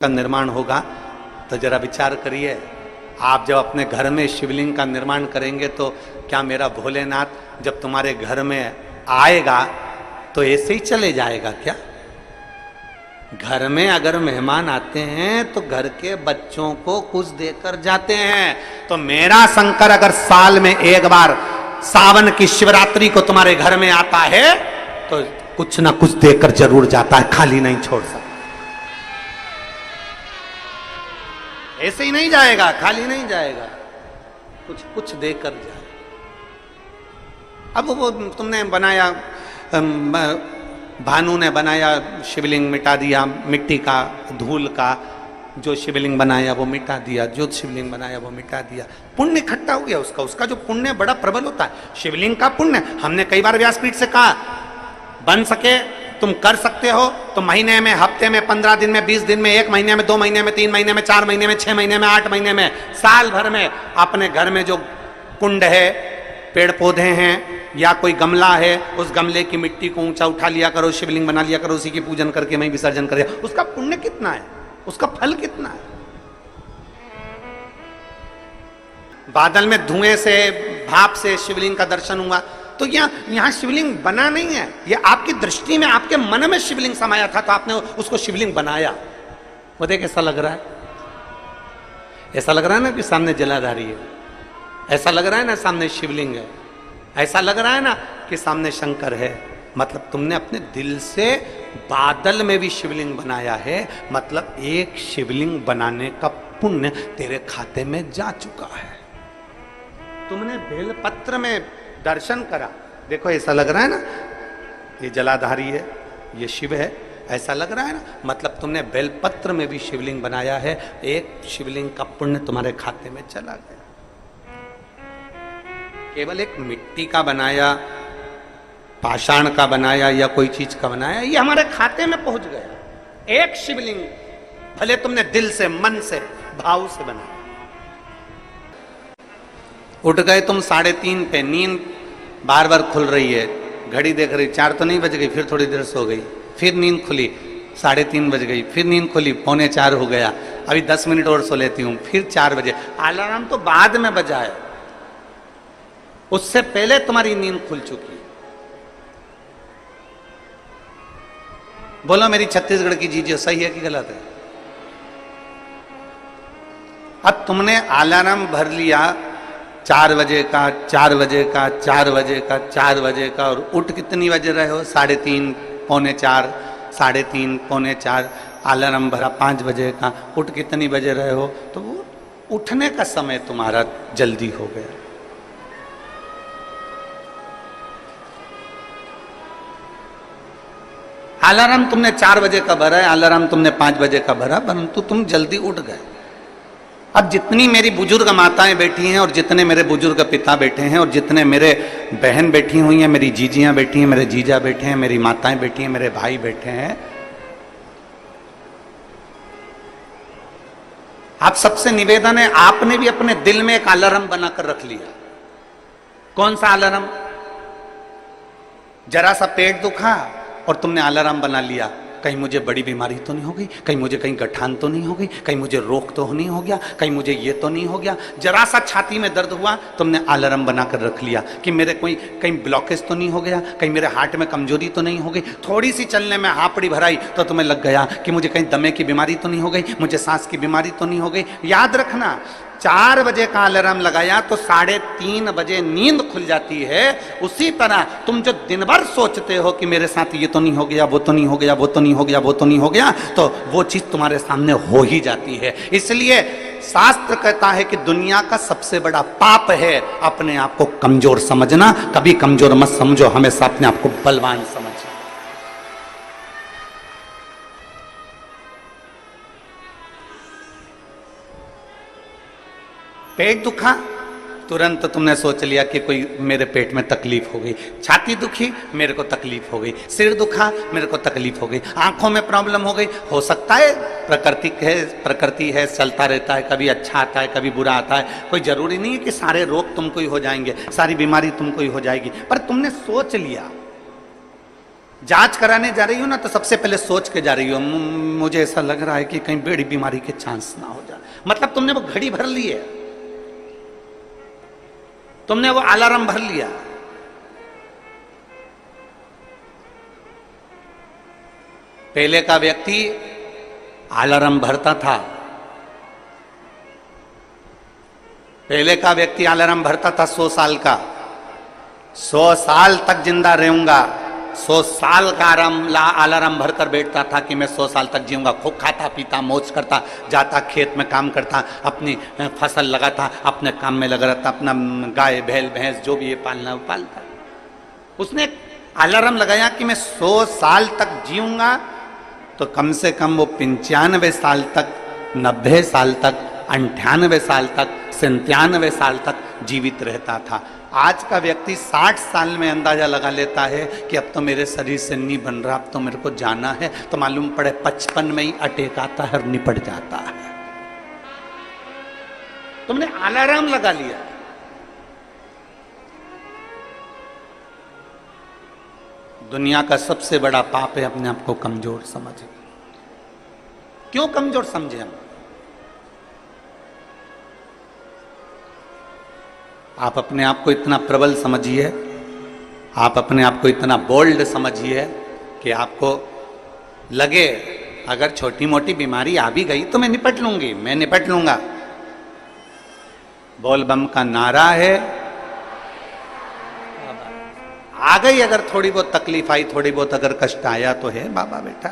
का निर्माण होगा तो जरा विचार करिए, आप जब अपने घर में शिवलिंग का निर्माण करेंगे तो क्या मेरा भोलेनाथ जब तुम्हारे घर में आएगा तो ऐसे ही चले जाएगा क्या? घर में अगर मेहमान आते हैं तो घर के बच्चों को कुछ देकर जाते हैं। तो मेरा शंकर अगर साल में एक बार सावन की शिवरात्रि को तुम्हारे घर में आता है तो कुछ ना कुछ देकर जरूर जाता है, खाली नहीं छोड़ सकता। ऐसे ही नहीं जाएगा, खाली नहीं जाएगा, कुछ कुछ देकर जाए। अब वो तुमने बनाया, भानु ने बनाया शिवलिंग, मिटा दिया, मिट्टी का धूल का जो शिवलिंग बनाया वो मिटा दिया, जो शिवलिंग बनाया वो मिटा दिया, पुण्य इकट्ठा हो गया उसका। उसका जो पुण्य बड़ा प्रबल होता है, शिवलिंग का पुण्य। हमने कई बार व्यासपीठ से कहा, बन सके तुम कर सकते हो तो महीने में, हफ्ते में, 15 दिन में, 20 दिन में, 1 महीने में, 2 महीने में, 3 महीने में, 4 महीने में, 6 महीने में, 8 महीने में, साल भर में अपने घर में जो कुंड है, पेड़ पौधे हैं या कोई गमला है, उस गमले की मिट्टी को ऊंचा उठा लिया करो, शिवलिंग बना लिया करो, उसी की पूजन करके वहीं विसर्जन कर दिया। उसका पुण्य कितना है, उसका फल कितना है? बादल में धुएं से, भाप से शिवलिंग का दर्शन हुआ तो यहां शिवलिंग बना नहीं है, ये आपकी दृष्टि में, आपके मन में शिवलिंग समाया था तो आपने उसको शिवलिंग बनाया। वो देख ऐसा लग रहा है, ऐसा लग रहा है ना कि सामने जलाधारी है, ऐसा लग रहा है ना सामने शिवलिंग है, ऐसा लग रहा है ना कि सामने शंकर है। मतलब तुमने अपने दिल से बादल में भी शिवलिंग बनाया है, मतलब एक शिवलिंग बनाने का पुण्य तेरे खाते में जा चुका है। तुमने बेलपत्र में दर्शन करा, देखो ऐसा लग रहा है ना ये जलाधारी है, ये शिव है, ऐसा लग रहा है ना, मतलब तुमने बेलपत्र में भी शिवलिंग बनाया है, एक शिवलिंग का पुण्य तुम्हारे खाते में चला गया। केवल एक मिट्टी का बनाया, पाषाण का बनाया या कोई चीज का बनाया, ये हमारे खाते में पहुंच गया। एक शिवलिंग भले तुमने दिल से, मन से, भाव से बनाया। उठ गए तुम 3:30 पे, नींद बार बार खुल रही है, घड़ी देख रही, 4 तो नहीं बज गई, फिर थोड़ी देर सो गई, फिर नींद खुली, 3:30 बज गई, फिर नींद खुली, 3:45 हो गया, अभी 10 मिनट और सो लेती हूँ, फिर 4 बजे। अलार्म तो बाद में बजा है, उससे पहले तुम्हारी नींद खुल चुकी है। बोलो मेरी छत्तीसगढ़ की जीजिए, सही है कि गलत है? अब तुमने अलार्म भर लिया 4 बजे का, 4 बजे का, 4 बजे का, 4 बजे का, और उठ कितनी बजे रहे हो? 3:30, 3:45, 3:30, 3:45, अलार्म भरा 5 बजे का, उठ कितनी बजे रहे हो? तो वो उठने का समय तुम्हारा जल्दी हो गया। अलार्म तुमने 4 बजे का भरा है, अलार्म तुमने 5 बजे का भरा, परंतु तुम जल्दी उठ गए। अब जितनी मेरी बुजुर्ग माताएं बैठी हैं और जितने मेरे बुजुर्ग पिता बैठे हैं और जितने मेरे बहन बैठी हुई हैं, मेरी जीजियां बैठी हैं, मेरे जीजा बैठे हैं, मेरी माताएं बैठी हैं, मेरे भाई बैठे हैं, आप सबसे निवेदन है, आपने भी अपने दिल में एक अलार्म बनाकर रख लिया। कौन सा अलार्म? जरा सा पेट दुखा और तुमने अलार्म बना लिया, कहीं मुझे बड़ी बीमारी तो नहीं हो गई, कहीं मुझे कहीं गठान तो नहीं हो गई, कहीं मुझे रोग तो नहीं हो गया, कहीं मुझे ये तो नहीं हो गया। जरा सा छाती में दर्द हुआ, तुमने अलार्म बनाकर रख लिया कि मेरे कोई कहीं ब्लॉकेज तो नहीं हो गया, कहीं मेरे हार्ट में कमजोरी तो नहीं हो गई। थोड़ी सी चलने में हापड़ी भराई तो तुम्हें लग गया कि मुझे कहीं दमे की बीमारी तो नहीं हो गई, मुझे सांस की बीमारी तो नहीं हो गई। याद रखना, 4 बजे का अलार्म लगाया तो 3:30 बजे नींद खुल जाती है। उसी तरह तुम जो दिन भर सोचते हो कि मेरे साथ ये तो नहीं हो गया, वो तो नहीं हो गया, वो तो नहीं हो गया, वो तो नहीं हो गया, तो वो चीज तुम्हारे सामने हो ही जाती है। इसलिए शास्त्र कहता है कि दुनिया का सबसे बड़ा पाप है अपने आप को कमजोर समझना। कभी कमजोर मत समझो, हमेशा अपने आप को बलवान समझो। पेट दुखा, तुरंत तुमने सोच लिया कि कोई मेरे पेट में तकलीफ हो गई। छाती दुखी, मेरे को तकलीफ हो गई। सिर दुखा, मेरे को तकलीफ हो गई। आंखों में प्रॉब्लम हो गई। हो सकता है प्रकृति है, चलता रहता है, कभी अच्छा आता है, कभी बुरा आता है। कोई जरूरी नहीं है कि सारे रोग तुमको ही हो जाएंगे, सारी बीमारी तुमको ही हो जाएगी, पर तुमने सोच लिया। जांच कराने जा रही हो ना तो सबसे पहले सोच के जा रही हो, मुझे ऐसा लग रहा है कि कहीं बड़ी बीमारी के चांस ना हो जाए। मतलब तुमने वो घड़ी भर ली है, तुमने वो अलार्म भर लिया। पहले का व्यक्ति अलार्म भरता था, पहले का व्यक्ति अलार्म भरता था 100 साल का, 100 साल तक जिंदा रहूंगा, 100 साल का अलार्म भरकर बैठता था कि मैं 100 साल तक जीऊंगा। खूब खाता पीता मौज करता, जाता खेत में काम करता, अपनी फसल लगाता, अपने काम में लगा रहता, अपना गाय बैल भैंस जो भी ये पालना वो पालता। उसने अलार्म लगाया कि मैं 100 साल तक जीऊंगा, तो कम से कम वो 95 साल तक, 90 साल तक, 98 साल तक, 97 साल तक जीवित रहता था। आज का व्यक्ति 60 साल में अंदाजा लगा लेता है कि अब तो मेरे शरीर से नहीं बन रहा, अब तो मेरे को जाना है, तो मालूम पड़े 55 में ही अटैक आता है और निपट जाता है। तुमने अलार्म लगा लिया। दुनिया का सबसे बड़ा पाप है अपने आप को कमजोर समझे। क्यों कमजोर समझे हम? आप अपने आप को इतना प्रबल समझिए, आप अपने आप को इतना बोल्ड समझिए कि आपको लगे अगर छोटी मोटी बीमारी आ भी गई तो मैं निपट लूंगी, मैं निपट लूंगा। बोल बम का नारा है, आ गई अगर थोड़ी बहुत तकलीफ आई, थोड़ी बहुत अगर कष्ट आया तो है बाबा बेटा,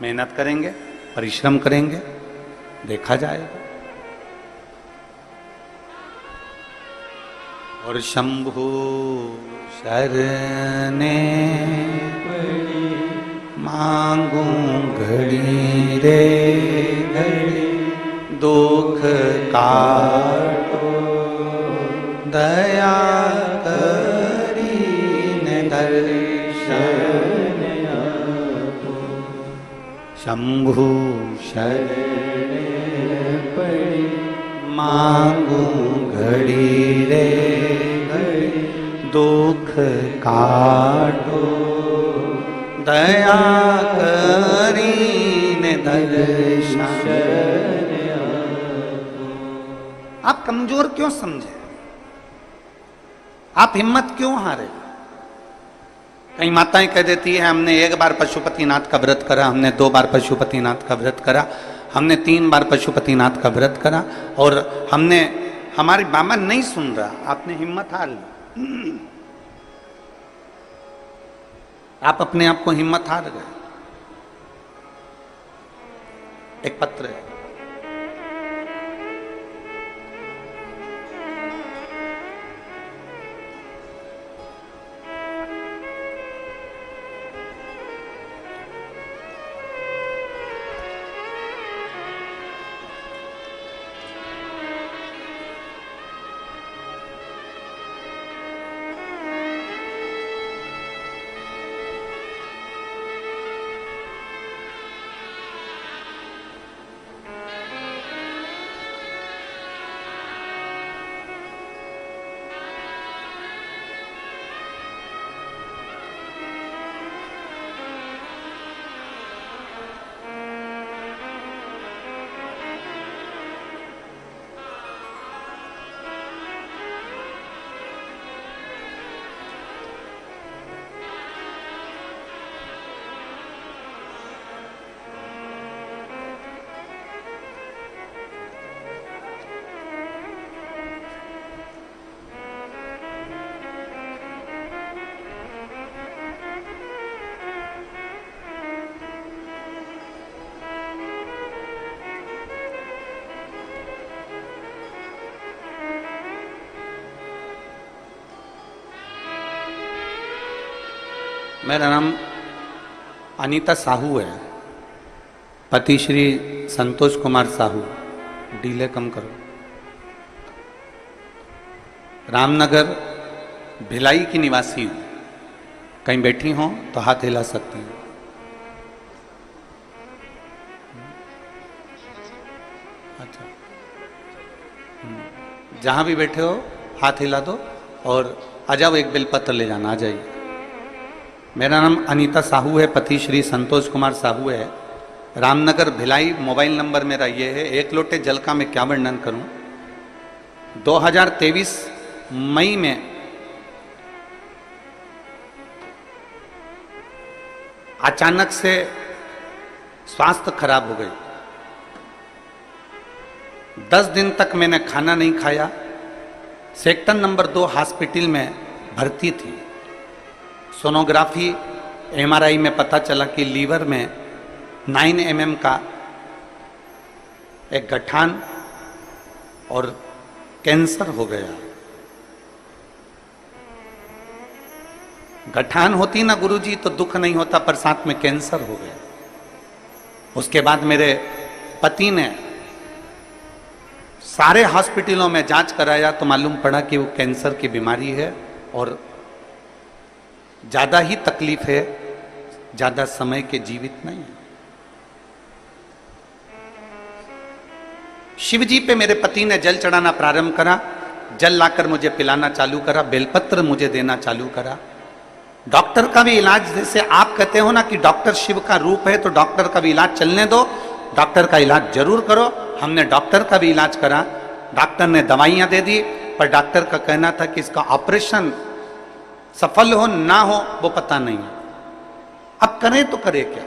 मेहनत करेंगे, परिश्रम करेंगे, देखा जाएगा। और शंभु शरणे मांगू घड़ी रे घड़ी, दुख काटो दया करीने दर्शन आपो। शंभु शरणे पड़ी मांगू घड़ी रे घड़ी, दुख काटो दया करीने दर्शन। आप कमजोर क्यों समझे? आप हिम्मत क्यों हारे? कई माताएं कह देती है हमने 1 बार पशुपतिनाथ का व्रत करा, हमने 2 बार पशुपतिनाथ का व्रत करा, हमने 3 बार पशुपतिनाथ का व्रत करा और हमने, हमारी बाबा नहीं सुन रहा। आपने हिम्मत हार ली, आप अपने आप को हिम्मत हार गए। एक पत्र है, मेरा नाम अनीता साहू है, पति श्री संतोष कुमार साहू, डीले कम करो, रामनगर भिलाई की निवासी हूँ। कहीं बैठी हो तो हाथ हिला सकती हूँ। अच्छा, जहाँ भी बैठे हो हाथ हिला दो और आ जाओ, एक बेलपत्र ले जाना, आ जाइए। मेरा नाम अनीता साहू है, पति श्री संतोष कुमार साहू है, रामनगर भिलाई। मोबाइल नंबर मेरा ये है। एक लोटे जल का मैं क्या वर्णन करूं। 2023 मई में अचानक से स्वास्थ्य खराब हो गई। 10 दिन तक मैंने खाना नहीं खाया। सेक्टर नंबर 2 हॉस्पिटल में भर्ती थी। सोनोग्राफी MRI में पता चला कि लीवर में 9 mm का एक गठान और कैंसर हो गया। गठान होती ना गुरुजी तो दुख नहीं होता, पर साथ में कैंसर हो गया। उसके बाद मेरे पति ने सारे हॉस्पिटलों में जांच कराया तो मालूम पड़ा कि वो कैंसर की बीमारी है और ज्यादा ही तकलीफ है, ज्यादा समय के जीवित नहीं है। शिव जी पे मेरे पति ने जल चढ़ाना प्रारंभ करा। जल लाकर मुझे पिलाना चालू करा, बेलपत्र मुझे देना चालू करा। डॉक्टर का भी इलाज, जैसे आप कहते हो ना कि डॉक्टर शिव का रूप है, तो डॉक्टर का भी इलाज चलने दो, डॉक्टर का इलाज जरूर करो। हमने डॉक्टर का भी इलाज करा। डॉक्टर ने दवाइयां दे दी, पर डॉक्टर का कहना था कि इसका ऑपरेशन सफल हो ना हो वो पता नहीं। अब करें तो करें क्या।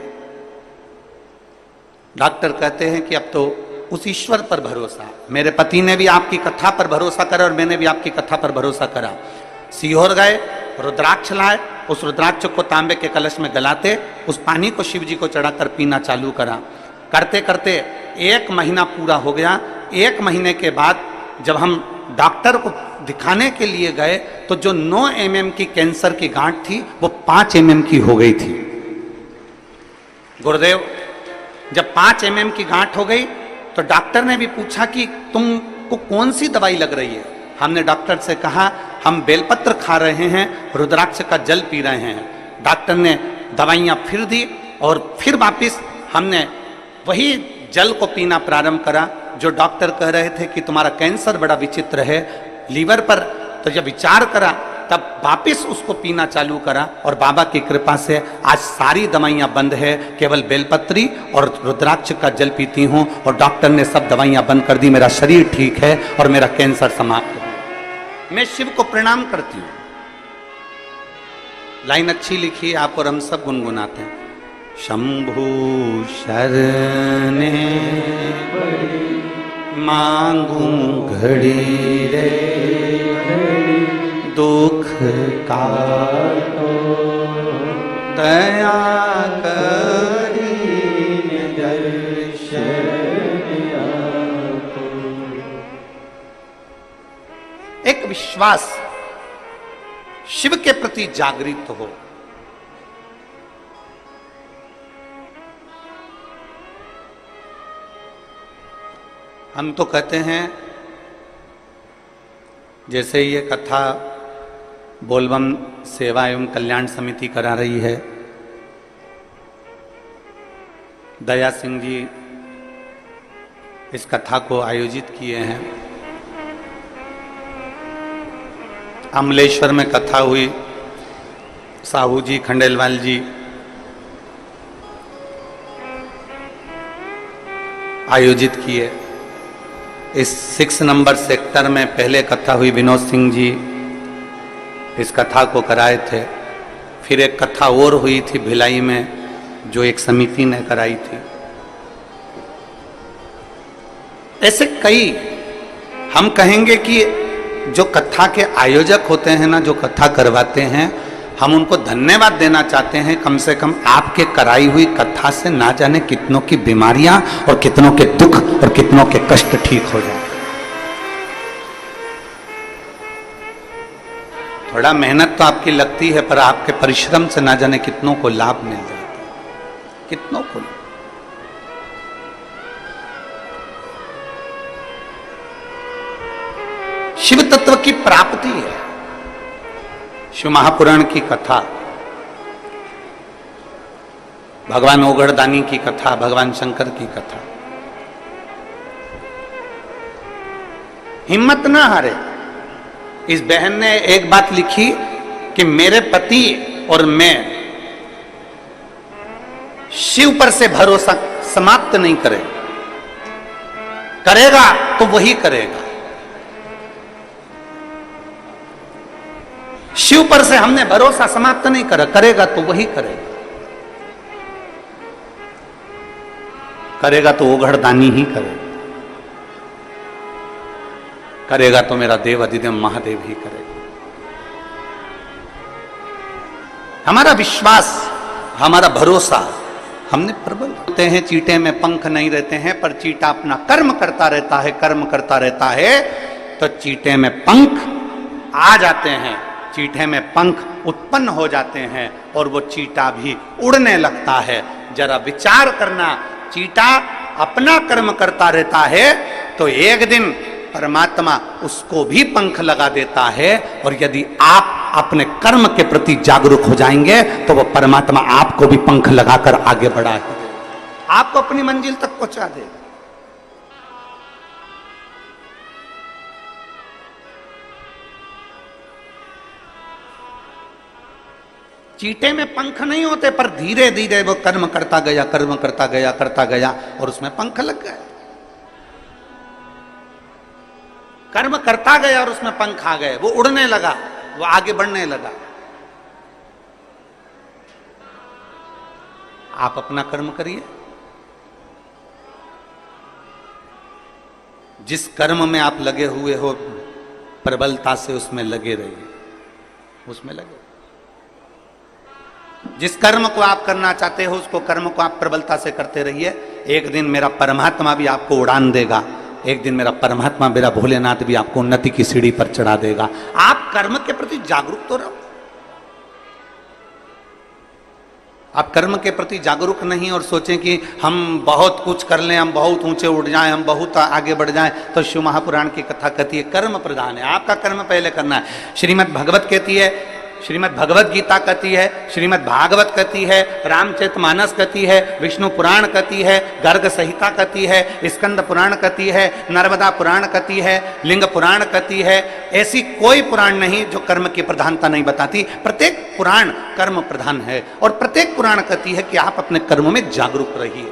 डॉक्टर कहते हैं कि अब तो उस ईश्वर पर भरोसा। मेरे पति ने भी आपकी कथा पर भरोसा करा और मैंने भी आपकी कथा पर भरोसा करा। सीहोर गए, रुद्राक्ष लाए, उस रुद्राक्ष को तांबे के कलश में गलाते, उस पानी को शिव जी को चढ़ाकर पीना चालू करा। करते करते 1 महीना पूरा हो गया। 1 महीने के बाद जब हम डॉक्टर को दिखाने के लिए गए तो जो 9 mm की कैंसर की गांठ थी वो 5 mm की हो गई थी। गुरुदेव, जब 5 mm की गांठ हो गई तो डॉक्टर ने भी पूछा कि तुमको कौन सी दवाई लग रही है। हमने डॉक्टर से कहा हम बेलपत्र खा रहे हैं, रुद्राक्ष का जल पी रहे हैं। डॉक्टर ने दवाइयां फिर दी और फिर वापिस हमने वही जल को पीना प्रारंभ करा। जो डॉक्टर कह रहे थे कि तुम्हारा कैंसर बड़ा विचित्र है लीवर पर, तो जब विचार करा तब वापिस उसको पीना चालू करा और बाबा की कृपा से आज सारी दवाइयां बंद है, केवल बेलपत्री और रुद्राक्ष का जल पीती हूं और डॉक्टर ने सब दवाइयां बंद कर दी। मेरा शरीर ठीक है और मेरा कैंसर समाप्त है। मैं शिव को प्रणाम करती हूं। लाइन अच्छी लिखी है आप और हम सब गुनगुनाते हैं। शंभु शरणे मांगू घड़ी रे, दुख काटो दया करी दर्शन आपको। एक विश्वास शिव के प्रति जागृत हो। हम तो कहते हैं, जैसे ये कथा बोलबम सेवा एवं कल्याण समिति करा रही है, दया सिंह जी इस कथा को आयोजित किए हैं। अमलेश्वर में कथा हुई, साहू जी खंडेलवाल जी आयोजित किए। इस 6 नंबर सेक्टर में पहले कथा हुई, विनोद सिंह जी इस कथा को कराए थे। फिर एक कथा और हुई थी भिलाई में, जो एक समिति ने कराई थी। ऐसे कई हम कहेंगे कि जो कथा के आयोजक होते हैं ना, जो कथा करवाते हैं, हम उनको धन्यवाद देना चाहते हैं। कम से कम आपके कराई हुई कथा से ना जाने कितनों की बीमारियां और कितनों के दुख और कितनों के कष्ट ठीक हो जाए। थोड़ा मेहनत तो आपकी लगती है, पर आपके परिश्रम से ना जाने कितनों को लाभ मिल जाता है, कितनों को। शिव तत्व की प्राप्ति है। शिव महापुराण की कथा, भगवान ओगड़दानी की कथा, भगवान शंकर की कथा। हिम्मत ना हारे। इस बहन ने एक बात लिखी कि मेरे पति और मैं शिव पर से भरोसा समाप्त नहीं करेगा, करेगा तो वही करेगा। शिव पर से हमने भरोसा समाप्त नहीं करा, करेगा तो वही करेगा, करेगा तो वो घरदानी ही करेगा, करेगा तो मेरा देव अधिदेव महादेव ही करेगा। हमारा विश्वास, हमारा भरोसा हमने प्रबल होते हैं। चींटे में पंख नहीं रहते हैं, पर चींटा अपना कर्म करता रहता है, कर्म करता रहता है तो चींटे में पंख आ जाते हैं, चींटे में पंख उत्पन्न हो जाते हैं और वो चींटा भी उड़ने लगता है। जरा विचार करना, चींटा अपना कर्म करता रहता है तो एक दिन परमात्मा उसको भी पंख लगा देता है, और यदि आप अपने कर्म के प्रति जागरूक हो जाएंगे तो वो परमात्मा आपको भी पंख लगाकर आगे बढ़ा देगा, आपको अपनी मंजिल तक पहुंचा देगा। चींटे में पंख नहीं होते, पर धीरे धीरे वो कर्म करता गया, कर्म करता गया, करता गया और उसमें पंख लग गए। कर्म करता गया और उसमें पंख आ गए, वो उड़ने लगा, वो आगे बढ़ने लगा। आप अपना कर्म करिए, जिस कर्म में आप लगे हुए हो प्रबलता से उसमें लगे रहिए, उसमें लगे। जिस कर्म को आप करना चाहते हो उसको कर्म को आप प्रबलता से करते रहिए। एक दिन मेरा परमात्मा भी आपको उड़ान देगा, एक दिन मेरा परमात्मा, मेरा भोलेनाथ भी आपको उन्नति की सीढ़ी पर चढ़ा देगा। आप कर्म के प्रति जागरूक तो रहो। आप कर्म के प्रति जागरूक नहीं और सोचें कि हम बहुत कुछ कर लें, हम बहुत ऊंचे उठ जाएं, हम बहुत आगे बढ़ जाएं, तो शिव महापुराण की कथा कहती है कर्म प्रधान है, आपका कर्म पहले करना है। श्रीमद् भगवत कहती है, श्रीमद् भगवत गीता कहती है, श्रीमद् भागवत कहती है, रामचरितमानस कहती है, विष्णु पुराण कहती है, गर्ग संहिता कहती है, स्कंद पुराण कहती है, नर्मदा पुराण कहती है, लिंग पुराण कहती है। ऐसी कोई पुराण नहीं जो कर्म की प्रधानता नहीं बताती। प्रत्येक पुराण कर्म प्रधान है और प्रत्येक पुराण कहती है कि आप अपने कर्म में जागरूक रहिए,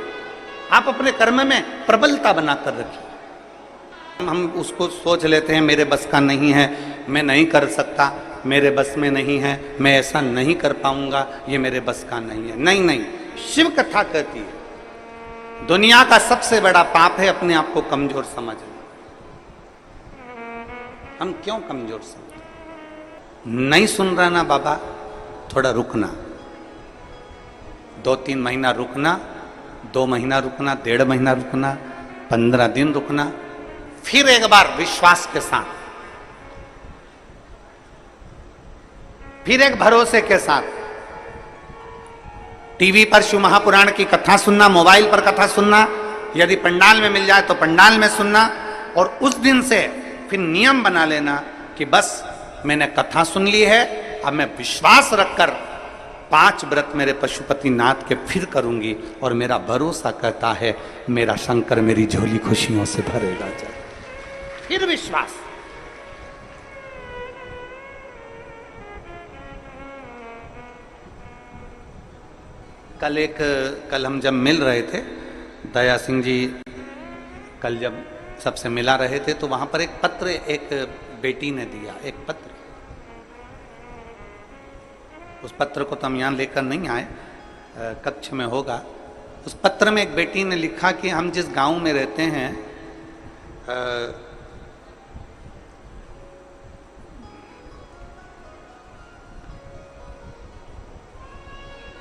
आप अपने कर्म में प्रबलता बनाकर रखिए। हम उसको सोच लेते हैं मेरे बस का नहीं है, मैं नहीं कर सकता, मेरे बस में नहीं है, मैं ऐसा नहीं कर पाऊंगा, ये मेरे बस का नहीं है। नहीं नहीं, शिव कथा कहती है दुनिया का सबसे बड़ा पाप है अपने आप को कमजोर समझना। हम क्यों कमजोर समझते? नहीं सुन रहा ना बाबा, थोड़ा रुकना, 2-3 महीना रुकना, 2 महीना रुकना, 1.5 महीना रुकना, 15 दिन रुकना, फिर एक बार विश्वास के साथ, फिर एक भरोसे के साथ टीवी पर शिव महापुराण की कथा सुनना, मोबाइल पर कथा सुनना, यदि पंडाल में मिल जाए तो पंडाल में सुनना, और उस दिन से फिर नियम बना लेना कि बस मैंने कथा सुन ली है, अब मैं विश्वास रखकर 5 व्रत मेरे पशुपति नाथ के फिर करूंगी, और मेरा भरोसा कहता है मेरा शंकर मेरी झोली खुशियों से भरेगा। फिर विश्वास। कल हम जब मिल रहे थे, दया सिंह जी कल जब सबसे मिला रहे थे, तो वहां पर एक पत्र एक बेटी ने दिया, एक पत्र। उस पत्र को तो हम यहाँ लेकर नहीं आए, कक्ष में होगा। उस पत्र में एक बेटी ने लिखा कि हम जिस गांव में रहते हैं,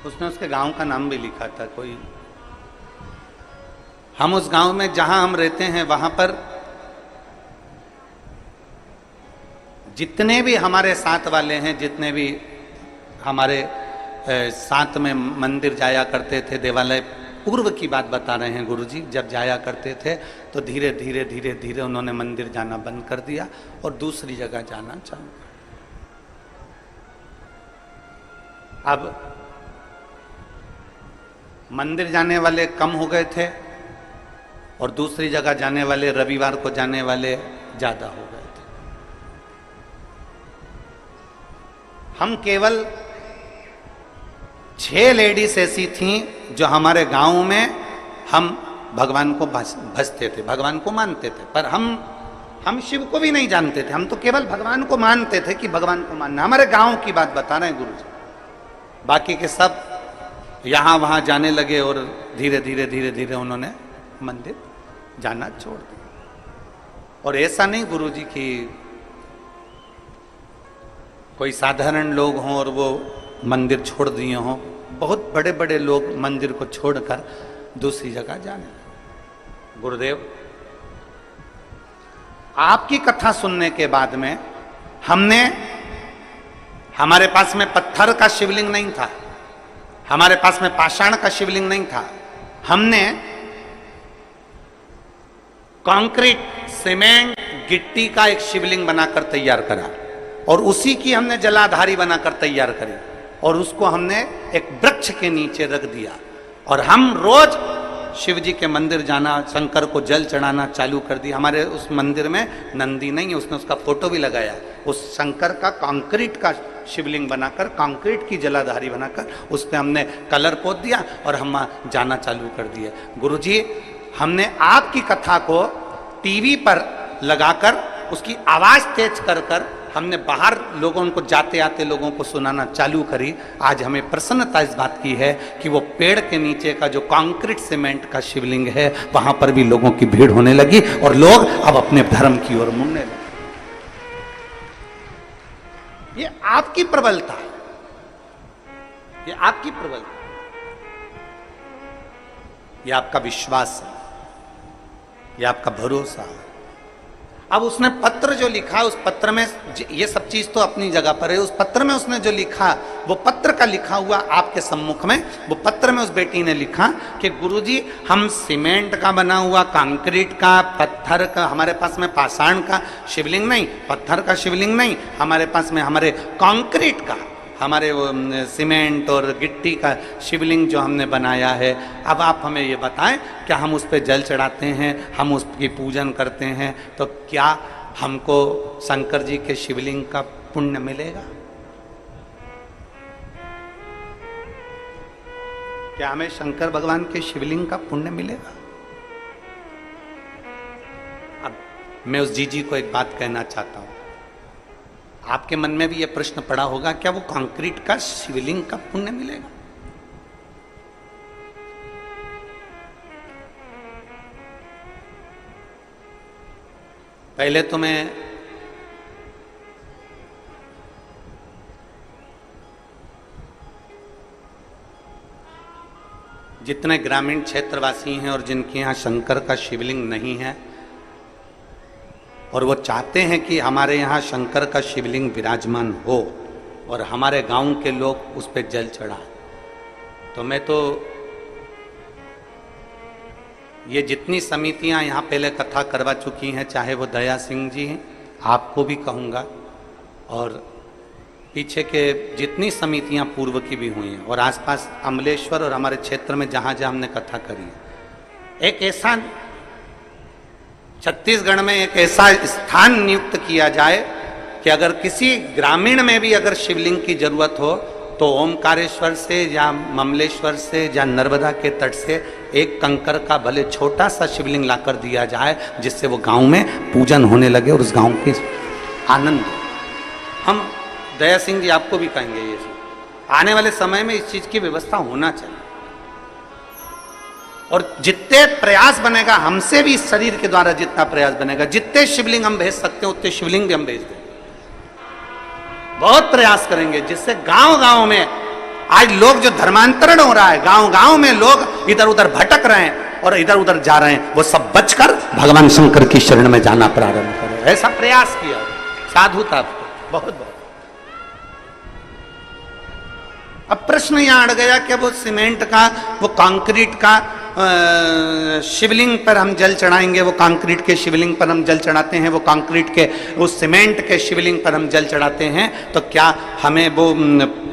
उसने उसके गांव का नाम भी लिखा था कोई। हम उस गांव में जहां हम रहते हैं वहां पर जितने भी हमारे साथ वाले हैं, जितने भी हमारे साथ में मंदिर जाया करते थे, देवालय, पूर्व की बात बता रहे हैं गुरुजी, जब जाया करते थे तो धीरे धीरे धीरे धीरे उन्होंने मंदिर जाना बंद कर दिया और दूसरी जगह जाना चालू किया। अब मंदिर जाने वाले कम हो गए थे और दूसरी जगह जाने वाले, रविवार को जाने वाले ज्यादा हो गए थे। हम केवल 6 लेडीज ऐसी थीं जो हमारे गांव में हम भगवान को भजते थे, भगवान को मानते थे, पर हम शिव को भी नहीं जानते थे, हम तो केवल भगवान को मानते थे कि भगवान को मानना। हमारे गांव की बात बता रहे हैं गुरु जी। बाकी के सब यहां वहां जाने लगे और धीरे धीरे धीरे धीरे उन्होंने मंदिर जाना छोड़ दिया। और ऐसा नहीं गुरु जी कि कोई साधारण लोग हों और वो मंदिर छोड़ दिए हों, बहुत बड़े बड़े लोग मंदिर को छोड़कर दूसरी जगह जाने लगे। गुरुदेव, आपकी कथा सुनने के बाद में हमारे पास में पत्थर का शिवलिंग नहीं था, हमारे पास में पाषाण का शिवलिंग नहीं था, हमने कंक्रीट, सीमेंट, गिट्टी का एक शिवलिंग बनाकर तैयार करा और उसी की हमने जलाधारी बनाकर तैयार करी और उसको हमने एक वृक्ष के नीचे रख दिया और हम रोज शिव जी के मंदिर जाना, शंकर को जल चढ़ाना चालू कर दिया। हमारे उस मंदिर में नंदी नहीं है, उसने उसका फोटो भी लगाया। उस शंकर का कंक्रीट का शिवलिंग बनाकर, कंक्रीट की जलाधारी बनाकर उस पर हमने कलर पोत दिया और हम जाना चालू कर दिए। गुरुजी, हमने आपकी कथा को टीवी पर लगाकर उसकी आवाज तेज कर हमने बाहर लोगों को, जाते आते लोगों को सुनाना चालू करी। आज हमें प्रसन्नता इस बात की है कि वो पेड़ के नीचे का जो कंक्रीट सीमेंट का शिवलिंग है वहां पर भी लोगों की भीड़ होने लगी और लोग अब अपने धर्म की ओर मुड़ने लगे। ये आपकी प्रबलता है, ये आपकी प्रबलता, ये आपका विश्वास है, ये आपका भरोसा है। अब उसने पत्र जो लिखा, उस पत्र में ये सब चीज तो अपनी जगह पर है, उस पत्र में उसने जो लिखा, वो पत्र का लिखा हुआ आपके सम्मुख में, वो पत्र में उस बेटी ने लिखा कि गुरुजी, हम सीमेंट का बना हुआ, कंक्रीट का, पत्थर का, हमारे पास में पाषाण का शिवलिंग नहीं, पत्थर का शिवलिंग नहीं, हमारे पास में हमारे कंक्रीट का, हमारे वो सीमेंट और गिट्टी का शिवलिंग जो हमने बनाया है। अब आप हमें ये बताएं, क्या हम उस पर जल चढ़ाते हैं, हम उसकी पूजन करते हैं, तो क्या हमको शंकर जी के शिवलिंग का पुण्य मिलेगा? क्या हमें शंकर भगवान के शिवलिंग का पुण्य मिलेगा? अब मैं उस जीजी को एक बात कहना चाहता हूं, आपके मन में भी यह प्रश्न पड़ा होगा, क्या वो कंक्रीट का शिवलिंग का पुण्य मिलेगा? पहले तो मैं जितने ग्रामीण क्षेत्रवासी हैं और जिनके यहाँ शंकर का शिवलिंग नहीं है और वो चाहते हैं कि हमारे यहाँ शंकर का शिवलिंग विराजमान हो और हमारे गांव के लोग उस पर जल चढ़ाएं, तो मैं तो ये जितनी समितियां यहाँ पहले कथा करवा चुकी हैं, चाहे वो दया सिंह जी हैं, आपको भी कहूँगा, और पीछे के जितनी समितियां पूर्व की भी हुई हैं और आसपास अमलेश्वर और हमारे क्षेत्र में जहाँ जहाँ हमने कथा करी है, एक ऐसा छत्तीसगढ़ में एक ऐसा स्थान नियुक्त किया जाए कि अगर किसी ग्रामीण में भी अगर शिवलिंग की जरूरत हो तो ओमकारेश्वर से या ममलेश्वर से या नर्मदा के तट से एक कंकर का भले छोटा सा शिवलिंग लाकर दिया जाए, जिससे वो गांव में पूजन होने लगे और उस गांव के आनंद। हम दया सिंह जी आपको भी कहेंगे, ये आने वाले समय में इस चीज की व्यवस्था होना चाहिए और जितने प्रयास बनेगा हमसे भी, इस शरीर के द्वारा जितना प्रयास बनेगा, जितने शिवलिंग हम भेज सकते हैं उतने शिवलिंग भी हम भेज देंगे। बहुत प्रयास करेंगे जिससे गांव गांव में आज लोग जो धर्मांतरण हो रहा है, गांव गांव में लोग इधर उधर भटक रहे हैं और इधर उधर जा रहे हैं, वो सब बचकर भगवान शंकर की शरण में जाना प्रारंभ करें। ऐसा प्रयास किया, साधुता, बहुत बहुत। अब प्रश्न यहां अड़ गया कि वो सीमेंट का, वो कंक्रीट का शिवलिंग पर हम जल चढ़ाएंगे, वो कंक्रीट के शिवलिंग पर हम जल चढ़ाते हैं, वो कंक्रीट के, उस सीमेंट के शिवलिंग पर हम जल चढ़ाते हैं, तो क्या हमें वो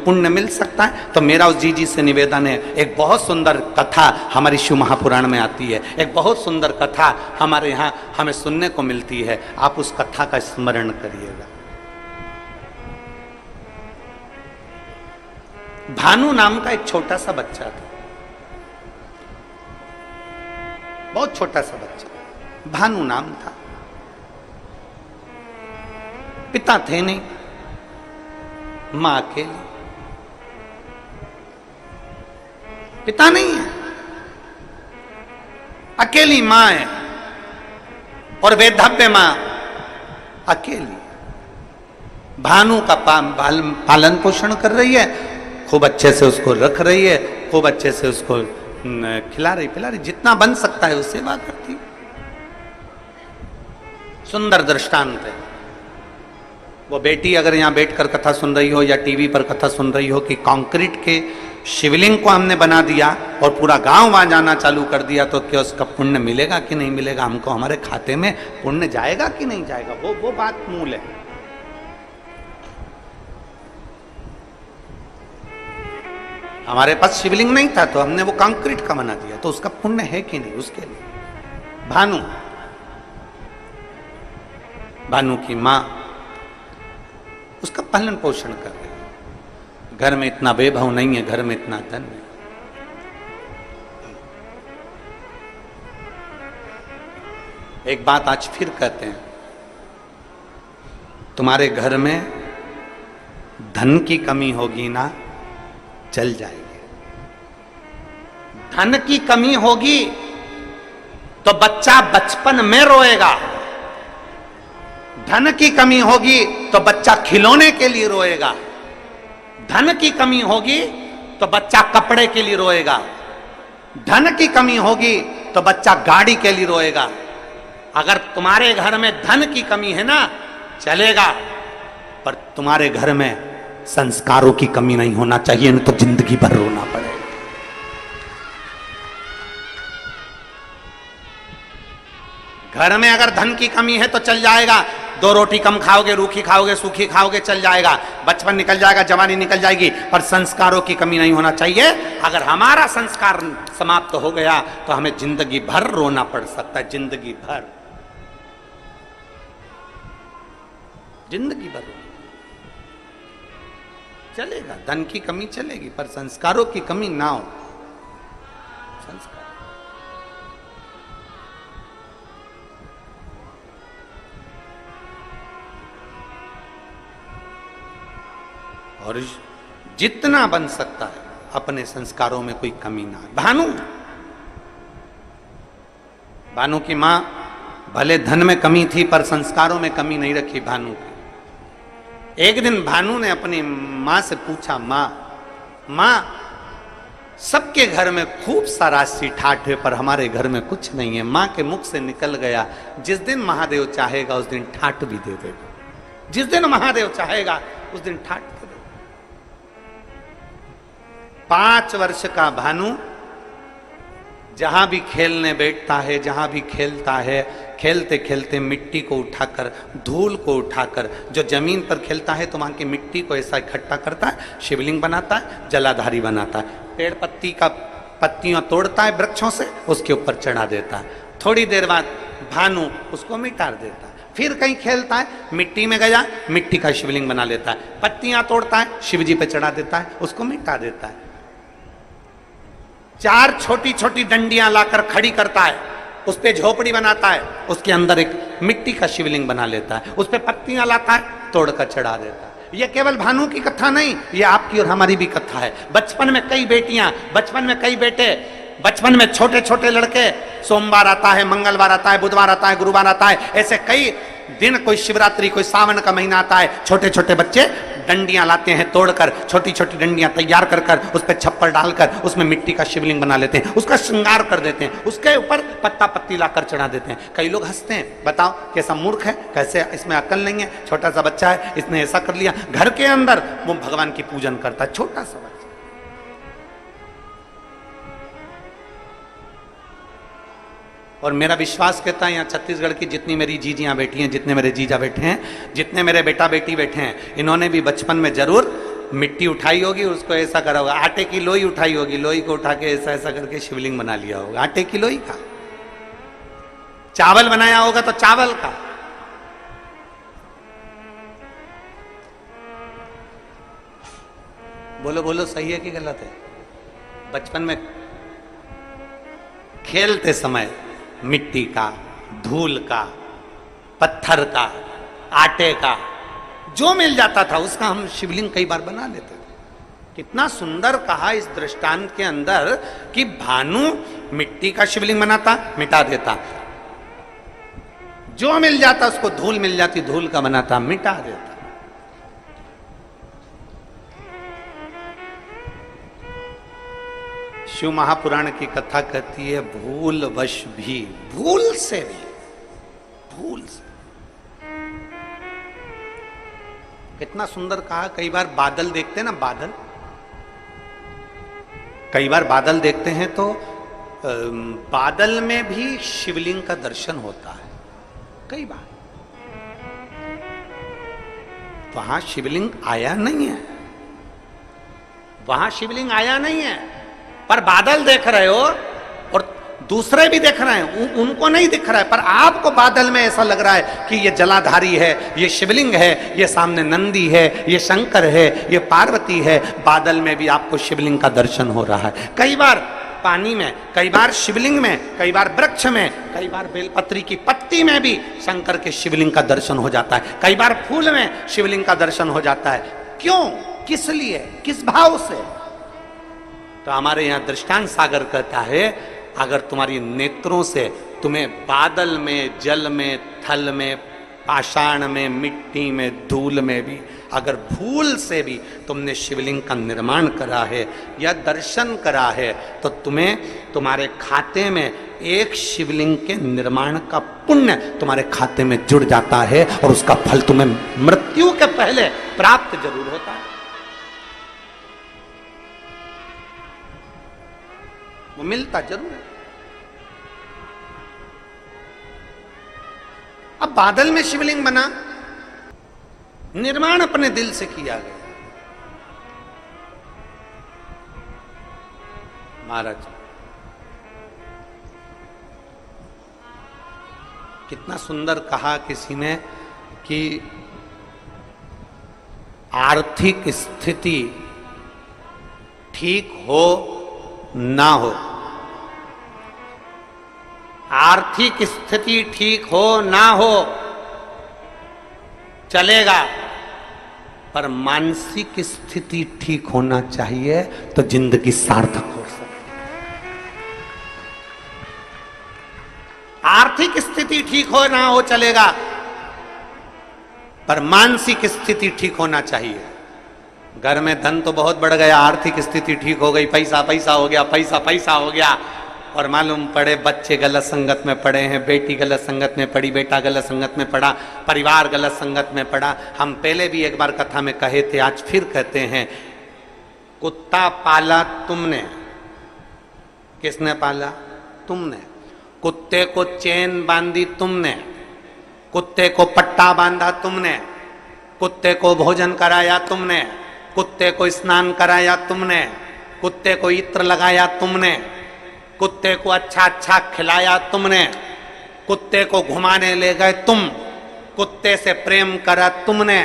पुण्य मिल सकता है? तो मेरा उस जीजी से निवेदन है, एक बहुत सुंदर कथा हमारी शिव महापुराण में आती है, एक बहुत सुंदर कथा हमारे यहाँ हमें सुनने को मिलती है, आप उस कथा का स्मरण करिएगा। भानु नाम का एक छोटा सा बच्चा था, बहुत छोटा सा बच्चा, भानु नाम था। पिता थे नहीं, मां अकेली, पिता नहीं है, अकेली मां है और वेधव्य मां अकेली। भानु का पालन पोषण कर रही है, खूब अच्छे से उसको रख रही है, खूब अच्छे से उसको खिला रही पिला रही, जितना बन सकता है उससे बात करती। सुंदर दृष्टांत है। वो बेटी अगर यहां बैठकर कथा सुन रही हो या टीवी पर कथा सुन रही हो कि कंक्रीट के शिवलिंग को हमने बना दिया और पूरा गांव वहां जाना चालू कर दिया, तो क्या उसका पुण्य मिलेगा कि नहीं मिलेगा, हमको हमारे खाते में पुण्य जाएगा कि नहीं जाएगा, वो बात मूल है। हमारे पास शिवलिंग नहीं था तो हमने वो कंक्रीट का बना दिया, तो उसका पुण्य है कि नहीं उसके लिए। भानु की मां उसका पालन पोषण कर रही है। घर में इतना वैभव नहीं है, घर में इतना धन नहीं। एक बात आज फिर कहते हैं, तुम्हारे घर में धन की कमी होगी ना, चल जाएगी। धन की कमी होगी तो बच्चा बचपन में रोएगा, धन की कमी होगी तो बच्चा खिलौने के लिए रोएगा, धन की कमी होगी तो बच्चा कपड़े के लिए रोएगा, धन की कमी होगी तो बच्चा गाड़ी के लिए रोएगा। अगर तुम्हारे घर में धन की कमी है ना, चलेगा, पर तुम्हारे घर में संस्कारों की कमी नहीं होना चाहिए, नहीं तो जिंदगी भर रोना पड़ेगा। घर में अगर धन की कमी है तो चल जाएगा, 2 रोटी कम खाओगे, रूखी खाओगे, सूखी खाओगे, चल जाएगा, बचपन निकल जाएगा, जवानी निकल जाएगी, पर संस्कारों की कमी नहीं होना चाहिए। अगर हमारा संस्कार समाप्त हो गया तो हमें जिंदगी भर रोना पड़ सकता है, जिंदगी भर, जिंदगी भर चलेगा। धन की कमी चलेगी पर संस्कारों की कमी ना हो। संस्कार और जितना बन सकता है अपने संस्कारों में कोई कमी ना है। भानु की मां भले धन में कमी थी पर संस्कारों में कमी नहीं रखी भानु की। एक दिन भानु ने अपनी मां से पूछा, मां सबके घर में खूब सारा राशि ठाठ है पर हमारे घर में कुछ नहीं है। मां के मुख से निकल गया, जिस दिन महादेव चाहेगा उस दिन ठाठ भी दे देगा, जिस दिन महादेव चाहेगा उस दिन ठाठ दे देगा। 5 वर्ष का भानु जहां भी खेलने बैठता है, जहां भी खेलता है, खेलते खेलते मिट्टी को उठाकर, धूल को उठाकर, जो जमीन पर खेलता है तो वहां की मिट्टी को ऐसा इकट्ठा करता है, शिवलिंग बनाता है, जलाधारी बनाता है, पेड़ पत्ती का पत्तियां तोड़ता है वृक्षों से, उसके ऊपर चढ़ा देता है। थोड़ी देर बाद भानु उसको मिटा देता है। फिर कहीं खेलता है, मिट्टी में गया, मिट्टी का शिवलिंग बना लेता है, पत्तियां तोड़ता है, शिवजी पे चढ़ा देता है, उसको मिटा देता है। 4 छोटी छोटी डंडियां लाकर खड़ी करता है, उस पे झोपड़ी बनाता है, उसके अंदर एक मिट्टी का शिवलिंग बना लेता है, उस पे पत्तियां लाता है, तोड़कर चढ़ा देता है। यह केवल भानु की कथा नहीं, यह आपकी और हमारी भी कथा है। बचपन में कई बेटियां, बचपन में कई बेटे, बचपन में छोटे छोटे लड़के, सोमवार आता है, मंगलवार आता है, बुधवार आता है, गुरुवार आता है, ऐसे कई दिन, कोई शिवरात्रि, कोई सावन का महीना आता है, छोटे छोटे बच्चे डंडियां लाते हैं, तोड़कर छोटी छोटी डंडियां तैयार कर कर उस पर छप्पर डालकर उसमें मिट्टी का शिवलिंग बना लेते हैं, उसका श्रृंगार कर देते हैं, उसके ऊपर पत्ता पत्ती लाकर चढ़ा देते हैं। कई लोग हंसते हैं, बताओ कैसा मूर्ख है, कैसे इसमें अकल नहीं है, छोटा सा बच्चा है, इसने ऐसा कर लिया। घर के अंदर वो भगवान की पूजन करता है, छोटा सा बच्चा। और मेरा विश्वास कहता है यहाँ छत्तीसगढ़ की जितनी मेरी जीजियाँ बैठी हैं, जितने मेरे जीजा बैठे हैं, जितने मेरे बेटा बेटी बैठे हैं, इन्होंने भी बचपन में जरूर मिट्टी उठाई होगी, उसको ऐसा करा होगा, आटे की लोई उठाई होगी, लोई को उठा के ऐसा ऐसा करके शिवलिंग बना लिया होगा, आटे की लोई का। चावल बनाया होगा तो चावल का। बोलो बोलो, सही है कि गलत है? बचपन में खेलते समय मिट्टी का, धूल का, पत्थर का, आटे का जो मिल जाता था उसका हम शिवलिंग कई बार बना लेते थे। कितना सुंदर कहा इस दृष्टांत के अंदर कि भानु मिट्टी का शिवलिंग बनाता, मिटा देता, जो मिल जाता उसको, धूल मिल जाती धूल का बनाता, मिटा देता। शिव महापुराण की कथा कहती है भूल वश भी, भूल से भी, भूल से। कितना सुंदर कहा। कई बार बादल देखते हैं ना, बादल, कई बार बादल देखते हैं तो बादल में भी शिवलिंग का दर्शन होता है। कई बार वहां शिवलिंग आया नहीं है, वहां शिवलिंग आया नहीं है, पर बादल देख रहे हो और दूसरे भी देख रहे हैं, उनको नहीं दिख रहा है, पर आपको बादल में ऐसा लग रहा है कि ये जलाधारी है, ये शिवलिंग है, ये सामने नंदी है, ये शंकर है, ये पार्वती है। बादल में भी आपको शिवलिंग का दर्शन हो रहा है। कई बार पानी में, कई बार शिवलिंग में, कई बार वृक्ष में, कई बार बेलपत्री की पत्ती में भी शंकर के शिवलिंग का दर्शन हो जाता है। कई बार फूल में शिवलिंग का दर्शन हो जाता है। क्यों, किस लिए, किस भाव से? तो हमारे यहां दृष्टांत सागर कहता है अगर तुम्हारी नेत्रों से तुम्हें बादल में, जल में, थल में, पाषाण में, मिट्टी में, धूल में भी अगर भूल से भी तुमने शिवलिंग का निर्माण करा है या दर्शन करा है तो तुम्हें, तुम्हारे खाते में एक शिवलिंग के निर्माण का पुण्य तुम्हारे खाते में जुड़ जाता है और उसका फल तुम्हें मृत्यु के पहले प्राप्त जरूर होता है। वो मिलता जरूर है। अब बादल में शिवलिंग बना, निर्माण अपने दिल से किया गया। महाराज कितना सुंदर कहा किसी ने कि आर्थिक स्थिति ठीक हो ना हो, आर्थिक स्थिति ठीक हो ना हो चलेगा, पर मानसिक स्थिति ठीक होना चाहिए तो जिंदगी सार्थक हो सके। आर्थिक स्थिति ठीक हो ना हो चलेगा, पर मानसिक स्थिति ठीक होना चाहिए। घर में धन तो बहुत बढ़ गया, आर्थिक स्थिति ठीक हो गई, पैसा पैसा हो गया, पैसा पैसा हो गया, और मालूम पड़े बच्चे गलत संगत में पड़े हैं, बेटी गलत संगत में पड़ी, बेटा गलत संगत में पड़ा, परिवार गलत संगत में पड़ा। हम पहले भी एक बार कथा में कहे थे, आज फिर कहते हैं, कुत्ता पाला तुमने, किसने पाला? तुमने। कुत्ते को चेन बांधी तुमने, कुत्ते को पट्टा बांधा तुमने, कुत्ते को भोजन कराया तुमने, कुत्ते को स्नान कराया तुमने, कुत्ते को इत्र लगाया तुमने, कुत्ते को अच्छा अच्छा खिलाया तुमने, कुत्ते को घुमाने ले गए तुम, कुत्ते से प्रेम करा तुमने।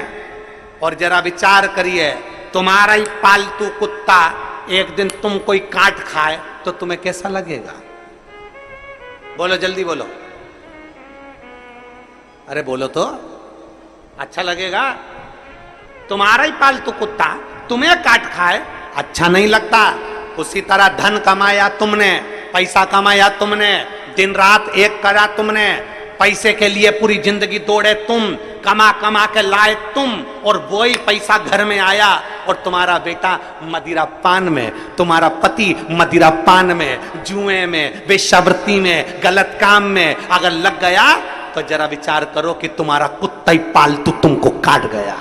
और जरा विचार करिए, तुम्हारा ही पालतू कुत्ता एक दिन तुम कोई काट खाए तो तुम्हें कैसा लगेगा? बोलो जल्दी बोलो, अरे बोलो तो, अच्छा लगेगा? तुम्हारा ही पालतू कुत्ता तुम्हें काट खाए, अच्छा नहीं लगता। उसी तरह धन कमाया तुमने, पैसा कमाया तुमने, दिन रात एक करा तुमने, पैसे के लिए पूरी जिंदगी दौड़े तुम, कमा कमा के लाए तुम, और वही पैसा घर में आया और तुम्हारा बेटा मदिरा पान में, तुम्हारा पति मदिरा पान में, जुए में, वेश्यावृत्ति में, गलत काम में अगर लग गया तो जरा विचार करो कि तुम्हारा कुत्ता ही पालतू तुमको काट गया।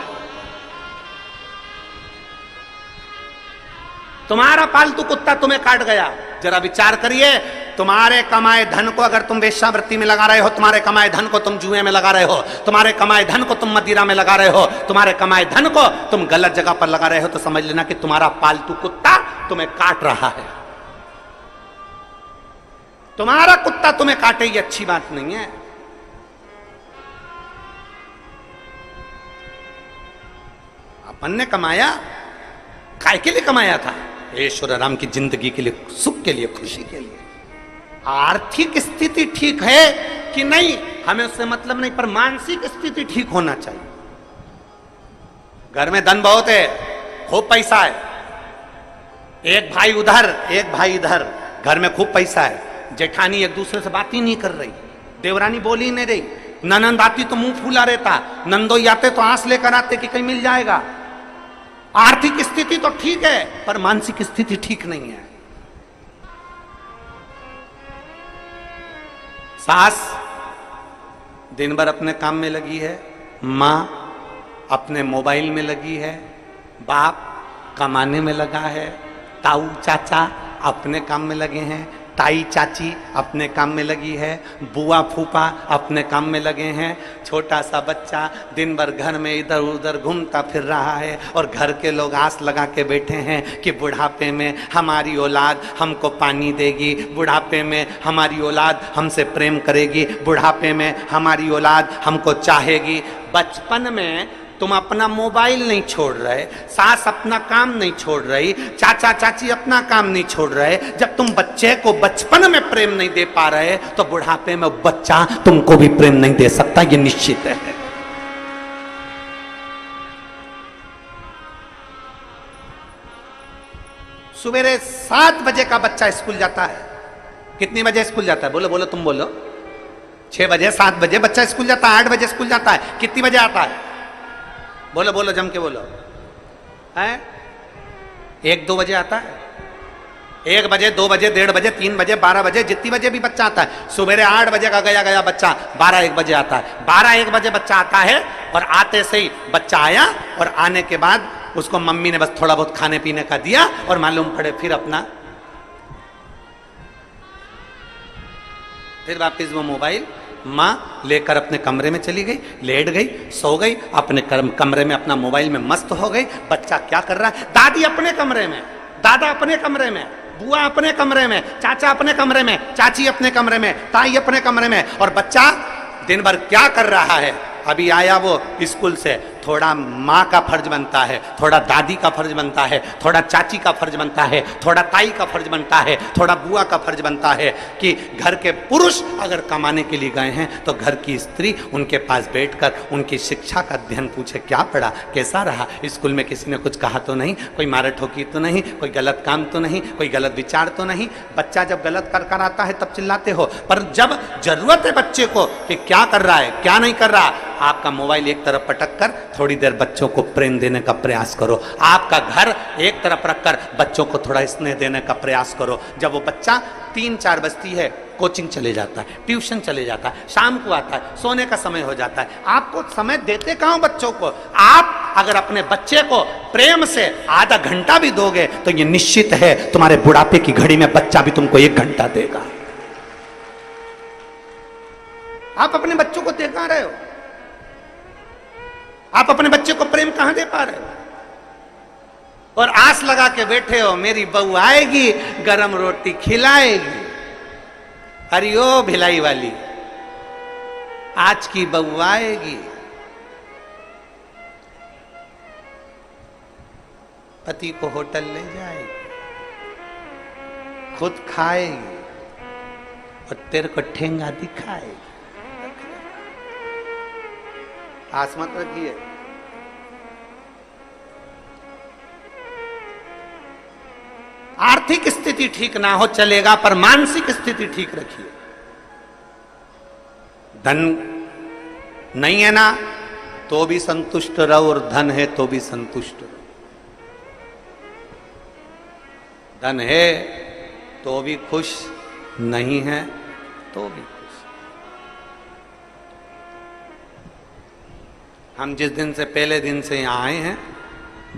तुम्हारा पालतू कुत्ता तुम्हें काट गया। जरा विचार करिए, तुम्हारे कमाए धन को अगर तुम वेश्यावृत्ति में लगा रहे हो, तुम्हारे कमाए धन को तुम जुए में लगा रहे हो, तुम्हारे कमाए धन को तुम मदिरा में लगा रहे हो, तुम्हारे कमाए धन को तुम गलत जगह पर लगा रहे हो, तो समझ लेना कि तुम्हारा पालतू कुत्ता तुम्हें काट रहा है। तुम्हारा कुत्ता तुम्हें काटे ये अच्छी बात नहीं है। अपन ने कमाया, काय के लिए कमाया था? ऐश्वर्य राम की जिंदगी के लिए, सुख के लिए, खुशी के लिए। आर्थिक स्थिति ठीक है कि नहीं हमें उससे मतलब नहीं, पर मानसिक स्थिति ठीक होना चाहिए। घर में धन बहुत है, खूब पैसा है, एक भाई उधर एक भाई इधर, घर में खूब पैसा है, जेठानी एक दूसरे से बात ही नहीं कर रही, देवरानी बोल ही नहीं रही, ननंद आती तो मुंह फूला रहता, नंदोई आते तो आंस लेकर आते कि कहीं मिल जाएगा। आर्थिक स्थिति तो ठीक है पर मानसिक स्थिति ठीक नहीं है। सास दिन भर अपने काम में लगी है, मां अपने मोबाइल में लगी है, बाप कमाने में लगा है, ताऊ चाचा अपने काम में लगे हैं, ताई चाची अपने काम में लगी है, बुआ फूफा अपने काम में लगे हैं, छोटा सा बच्चा दिन भर घर में इधर उधर घूमता फिर रहा है, और घर के लोग आस लगा के बैठे हैं कि बुढ़ापे में हमारी औलाद हमको पानी देगी, बुढ़ापे में हमारी औलाद हमसे प्रेम करेगी, बुढ़ापे में हमारी औलाद हमको चाहेगी। बचपन में तुम अपना मोबाइल नहीं छोड़ रहे, सास अपना काम नहीं छोड़ रही, चाचा चाची अपना काम नहीं छोड़ रहे, जब तुम बच्चे को बचपन में प्रेम नहीं दे पा रहे तो बुढ़ापे में बच्चा तुमको भी प्रेम नहीं दे सकता, ये निश्चित है। सवेरे 7 बजे का बच्चा स्कूल जाता है। कितनी बजे स्कूल जाता है? बोलो बोलो, तुम बोलो। 6 बजे 7 बजे बच्चा स्कूल जाता है, 8 बजे स्कूल जाता है, कितनी बजे आता है? बोलो बोलो, जम के बोलो। है 1-2 बजे आता है, 1 बजे 2 बजे 1:30 बजे 3 बजे 12 बजे, जितनी बजे भी बच्चा आता है। सवेरे 8 बजे का गया बच्चा 12-1 बजे आता है, 12-1 बजे बच्चा आता है, और आते से ही बच्चा आया और आने के बाद उसको मम्मी ने बस थोड़ा बहुत खाने पीने का दिया और मालूम पड़े फिर अपना फिर वापिस वो मोबाइल माँ लेकर अपने कमरे में चली गई, लेट गई, सो गई, अपने कमरे में अपना मोबाइल में मस्त हो गई। बच्चा क्या कर रहा है? दादी अपने कमरे में, दादा अपने कमरे में, बुआ अपने कमरे में, चाचा अपने कमरे में, चाची अपने कमरे में, ताई अपने कमरे में, और बच्चा दिन भर क्या कर रहा है? अभी आया वो स्कूल से, थोड़ा माँ का फर्ज बनता है, थोड़ा दादी का फर्ज बनता है, थोड़ा चाची का फर्ज बनता है, थोड़ा ताई का फर्ज बनता है, थोड़ा बुआ का फर्ज बनता है कि घर के पुरुष अगर कमाने के लिए गए हैं तो घर की स्त्री उनके पास बैठकर उनकी शिक्षा का अध्ययन पूछे, क्या पढ़ा, कैसा रहा, स्कूल में किसी ने कुछ कहा तो नहीं, कोई मारा ठोकी तो नहीं, कोई गलत काम तो नहीं, कोई गलत विचार तो नहीं। बच्चा जब गलत कर आता है तब चिल्लाते हो, पर जब जरूरत है बच्चे को कि क्या कर रहा है क्या नहीं कर रहा, आपका मोबाइल एक तरफ पटक कर थोड़ी देर बच्चों को प्रेम देने का प्रयास करो, आपका घर एक तरफ रखकर बच्चों को थोड़ा स्नेह देने का प्रयास करो। जब वो बच्चा 3-4 बजती है कोचिंग चले जाता है, ट्यूशन चले जाता है, शाम को आता है, सोने का समय हो जाता है, आपको समय देते कहाँ हो बच्चों को? आप अगर अपने बच्चे को प्रेम से आधा घंटा भी दोगे तो ये निश्चित है तुम्हारे बुढ़ापे की घड़ी में बच्चा भी तुमको 1 घंटा देगा। आप अपने बच्चों को दे कहां रहे हो? आप अपने बच्चे को प्रेम कहां दे पा रहे हो? और आस लगा के बैठे हो मेरी बहू आएगी गरम रोटी खिलाएगी। अरे ओ भिलाई वाली, आज की बहू आएगी, पति को होटल ले जाएगी, खुद खाएगी और तेरे को ठेंगा दिखाएगी। आस मत रखिए। आर्थिक स्थिति ठीक ना हो चलेगा, पर मानसिक स्थिति ठीक रखिए। धन नहीं है ना तो भी संतुष्ट रहो, और धन है तो भी संतुष्ट रहो। धन है तो भी खुश, नहीं है तो भी खुश। हम जिस दिन से पहले दिन से यहाँ आए हैं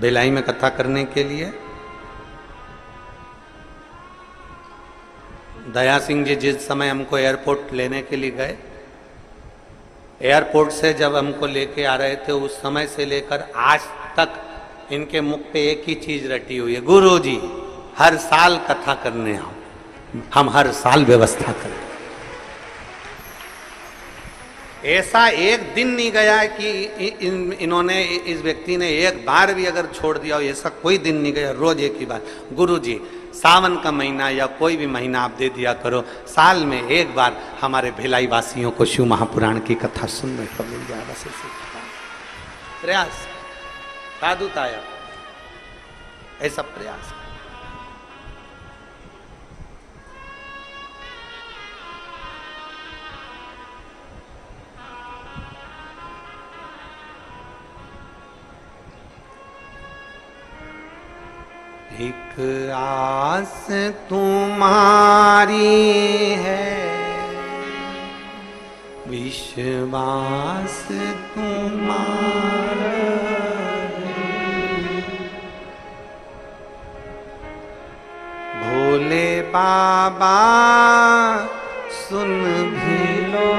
भिलाई में कथा करने के लिए, दया सिंह जी जिस समय हमको एयरपोर्ट लेने के लिए गए, एयरपोर्ट से जब हमको लेके आ रहे थे उस समय से लेकर आज तक इनके मुख पे एक ही चीज रटी हुई है, गुरुजी हर साल कथा करने आओ, हम हर साल व्यवस्था करें। ऐसा एक दिन नहीं गया कि इन्होंने, इस व्यक्ति ने एक बार भी अगर छोड़ दिया हो, ऐसा कोई दिन नहीं गया। रोज एक ही बात, गुरुजी सावन का महीना या कोई भी महीना आप दे दिया करो, साल में एक बार हमारे भिलाई वासियों को शिव महापुराण की कथा सुनने को मिल जाए। बस ऐसे प्रयास साधुताया, ऐसा प्रयास। एक आस तुम्हारी है, विश्वास तुम्हारा है, भोले बाबा सुन भी लो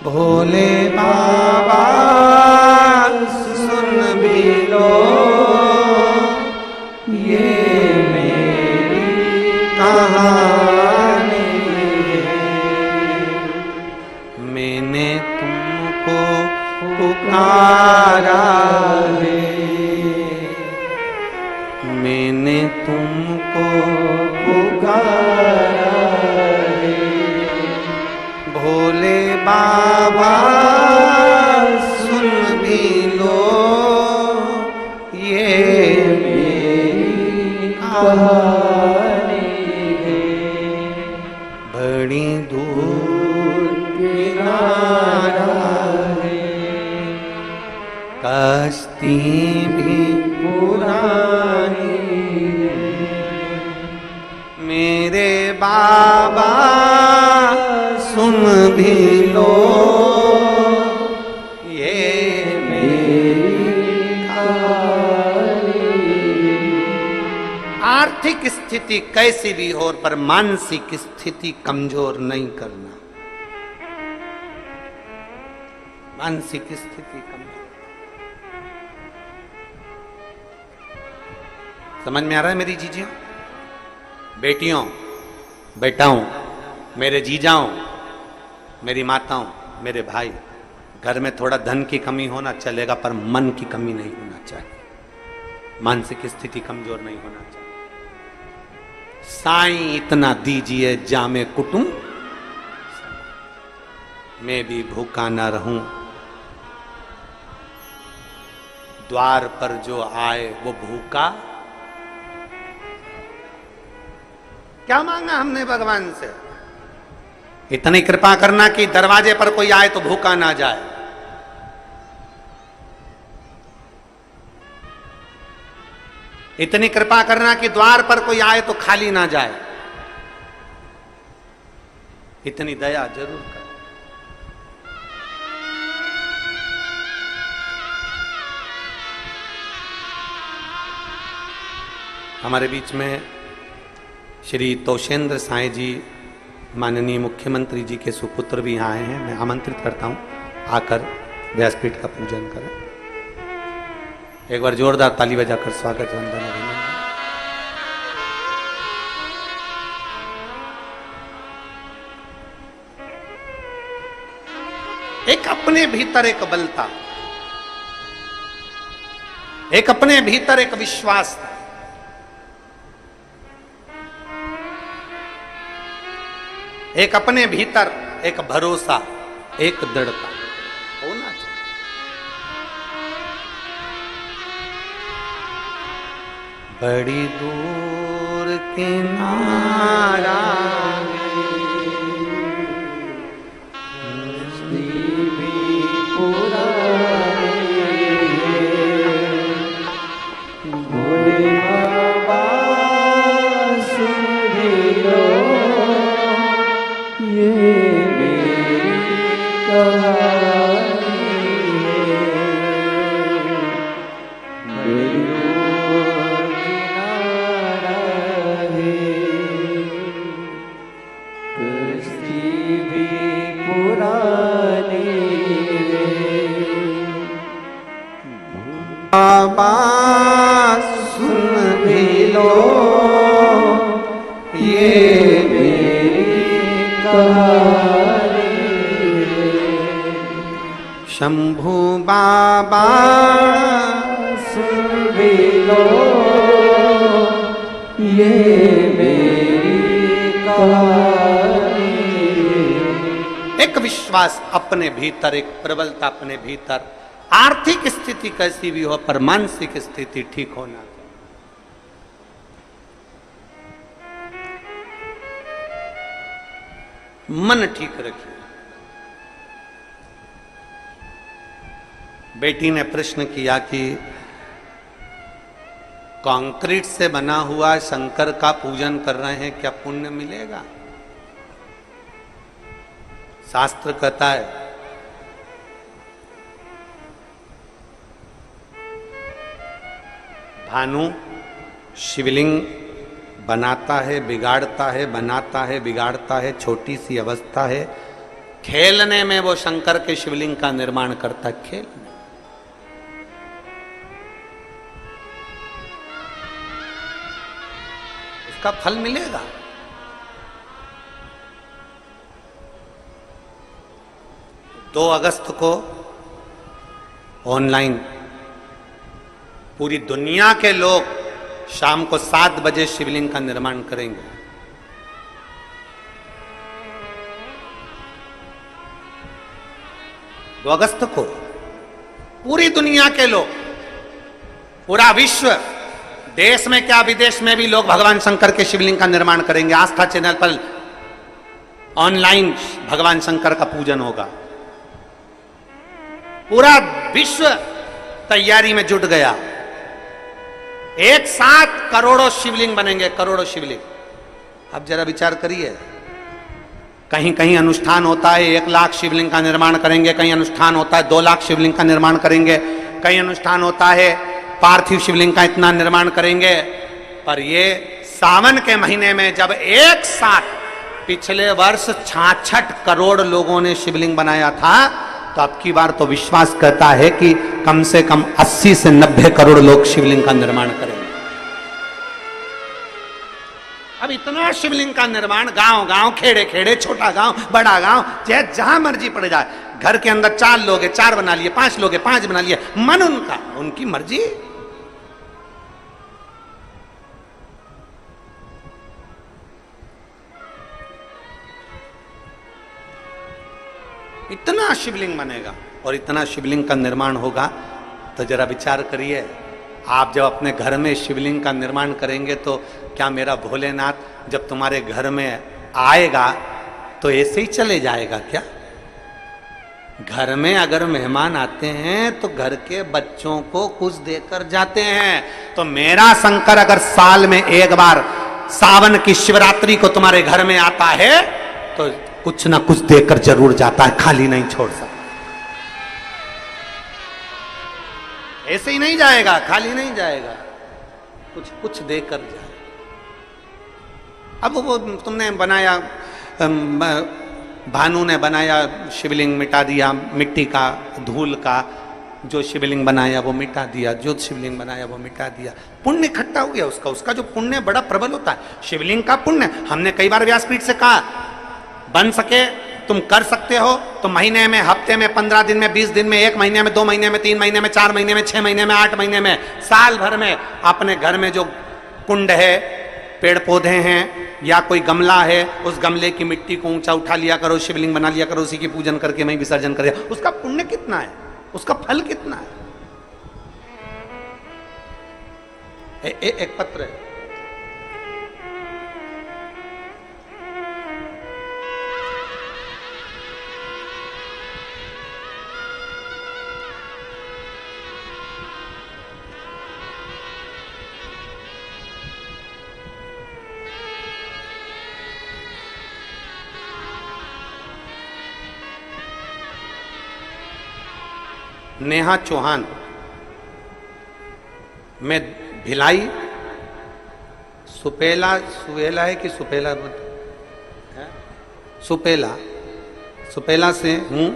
भोले बाबा सुन भी लो ये मेरी कहानी है। मैंने तुमको पुकारा है, मैंने तुमको पुकारा है, भोले बाबा सुन भी लो ये मेरी कहानी है। बड़ी दूर किनारा है, कश्ती भी पुरानी है, मेरे बाबा सुन भी लो ये मेरी कहानी। आर्थिक स्थिति कैसी भी हो पर मानसिक स्थिति कमजोर नहीं करना। मानसिक स्थिति कमजोर, समझ में आ रहा है मेरी जीजियों, बेटियों, बेटाओं, मेरे जीजाओं, मेरी माताओं, मेरे भाई, घर में थोड़ा धन की कमी होना चलेगा पर मन की कमी नहीं होना चाहिए, मानसिक स्थिति कमजोर नहीं होना चाहिए। साईं इतना दीजिए जामे कुटुंब, मैं भी भूखा ना रहूं, द्वार पर जो आए वो भूखा। क्या मांगा हमने भगवान से? इतनी कृपा करना कि दरवाजे पर कोई आए तो भूखा ना जाए। इतनी कृपा करना कि द्वार पर कोई आए तो खाली ना जाए। इतनी दया जरूर कर। हमारे बीच में श्री तोषेंद्र साईं जी माननीय मुख्यमंत्री जी के सुपुत्र भी यहाँ आए हैं। मैं आमंत्रित करता हूँ आकर व्यासपीठ का पूजन करें। एक बार जोरदार ताली बजाकर स्वागत वंदन अभिनंदन। एक अपने भीतर एक बल था, एक अपने भीतर एक विश्वास था, एक अपने भीतर एक भरोसा, एक दृढ़ता होना चाहिए। बड़ी दूर किनारा भोले बाबा ये मेरी कहानी। शंभू बाबा सुन भी लो ये मेरी कहानी। एक विश्वास अपने भीतर, एक प्रबलता अपने भीतर। आर्थिक स्थिति कैसी भी हो पर मानसिक स्थिति ठीक होना चाहिए। मन ठीक रखिए। बेटी ने प्रश्न किया कि कंक्रीट से बना हुआ शंकर का पूजन कर रहे हैं, क्या पुण्य मिलेगा? शास्त्र कहता है भानु शिवलिंग बनाता है, बिगाड़ता है, बनाता है, बिगाड़ता है, छोटी सी अवस्था है। खेलने में वो शंकर के शिवलिंग का निर्माण करता है, खेल में। उसका फल मिलेगा। 2 अगस्त को ऑनलाइन पूरी दुनिया के लोग शाम को 7 बजे शिवलिंग का निर्माण करेंगे। दो अगस्त को पूरी दुनिया के लोग, पूरा विश्व, देश में क्या विदेश में भी लोग भगवान शंकर के शिवलिंग का निर्माण करेंगे। आस्था चैनल पर ऑनलाइन भगवान शंकर का पूजन होगा। पूरा विश्व तैयारी में जुट गया। एक साथ करोड़ों शिवलिंग बनेंगे, करोड़ों शिवलिंग। अब जरा विचार करिए, कहीं कहीं अनुष्ठान होता है 1 लाख शिवलिंग का निर्माण करेंगे, कहीं अनुष्ठान होता है 2 लाख शिवलिंग का निर्माण करेंगे, कहीं अनुष्ठान होता है पार्थिव शिवलिंग का इतना निर्माण करेंगे। पर ये सावन के महीने में जब एक साथ पिछले वर्ष 66 करोड़ लोगों ने शिवलिंग बनाया था, तो अब की बार तो विश्वास कहता है कि कम से कम 80 से 90 करोड़ लोग शिवलिंग का निर्माण करेंगे। अब इतना शिवलिंग का निर्माण गांव गांव, खेड़े खेड़े, छोटा गांव, बड़ा गांव, चाहे जहां मर्जी पड़ जाए। घर के अंदर 4 लोग हैं, 4 बना लिए, 5 लोग हैं, 5 बना लिए। मन उनका, उनकी मर्जी। इतना शिवलिंग बनेगा और इतना शिवलिंग का निर्माण होगा। तो जरा विचार करिए, आप जब अपने घर में शिवलिंग का निर्माण करेंगे तो क्या मेरा भोलेनाथ जब तुम्हारे घर में आएगा तो ऐसे ही चले जाएगा क्या? घर में अगर मेहमान आते हैं तो घर के बच्चों को कुछ देकर जाते हैं। तो मेरा शंकर अगर साल में एक बार सावन की शिवरात्रि को तुम्हारे घर में आता है तो कुछ ना कुछ देकर जरूर जाता है, खाली नहीं छोड़ सकता। ऐसे ही नहीं जाएगा, खाली नहीं जाएगा, कुछ कुछ देकर जाए। अब वो तुमने बनाया, भानु ने बनाया शिवलिंग, मिटा दिया, मिट्टी का, धूल का जो शिवलिंग बनाया वो मिटा दिया, जो शिवलिंग बनाया वो मिटा दिया। पुण्य इकट्ठा हो गया उसका। उसका जो पुण्य बड़ा प्रबल होता है, शिवलिंग का पुण्य। हमने कई बार व्यासपीठ से कहा, बन सके तुम कर सकते हो तो महीने में, हफ्ते में, 15 दिन में, 20 दिन में, 1 महीने में, 2 महीने में, 3 महीने में, 4 महीने में, 6 महीने में, 8 महीने में, साल भर में अपने घर में जो कुंड है, पेड़ पौधे हैं या कोई गमला है, उस गमले की मिट्टी को ऊंचा उठा लिया करो, शिवलिंग बना लिया करो, उसी की पूजन करके मैं विसर्जन कर दिया। उसका पुण्य कितना है, उसका फल कितना है। एक पत्र है, नेहा चौहान, मैं भिलाई, सुपेला, सुहेला है कि सुपेला है? सुपेला, सुपेला से हूँ।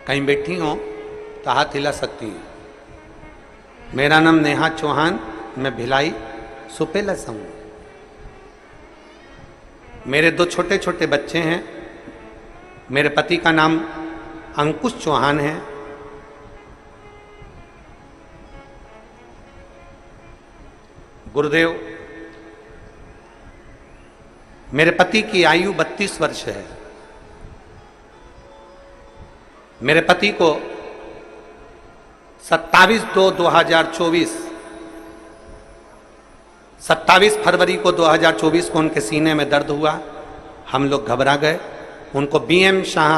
कहीं बैठी हो तो हाथ हिला सकती हैं। मेरा नाम नेहा चौहान, मैं भिलाई सुपेला से हूँ। मेरे दो छोटे छोटे बच्चे हैं। मेरे पति का नाम अंकुश चौहान है। गुरुदेव, मेरे पति की आयु 32 वर्ष है। मेरे पति को 27/2/2024 27 फरवरी को 2024 को उनके सीने में दर्द हुआ। हम लोग घबरा गए, उनको बीएम शाह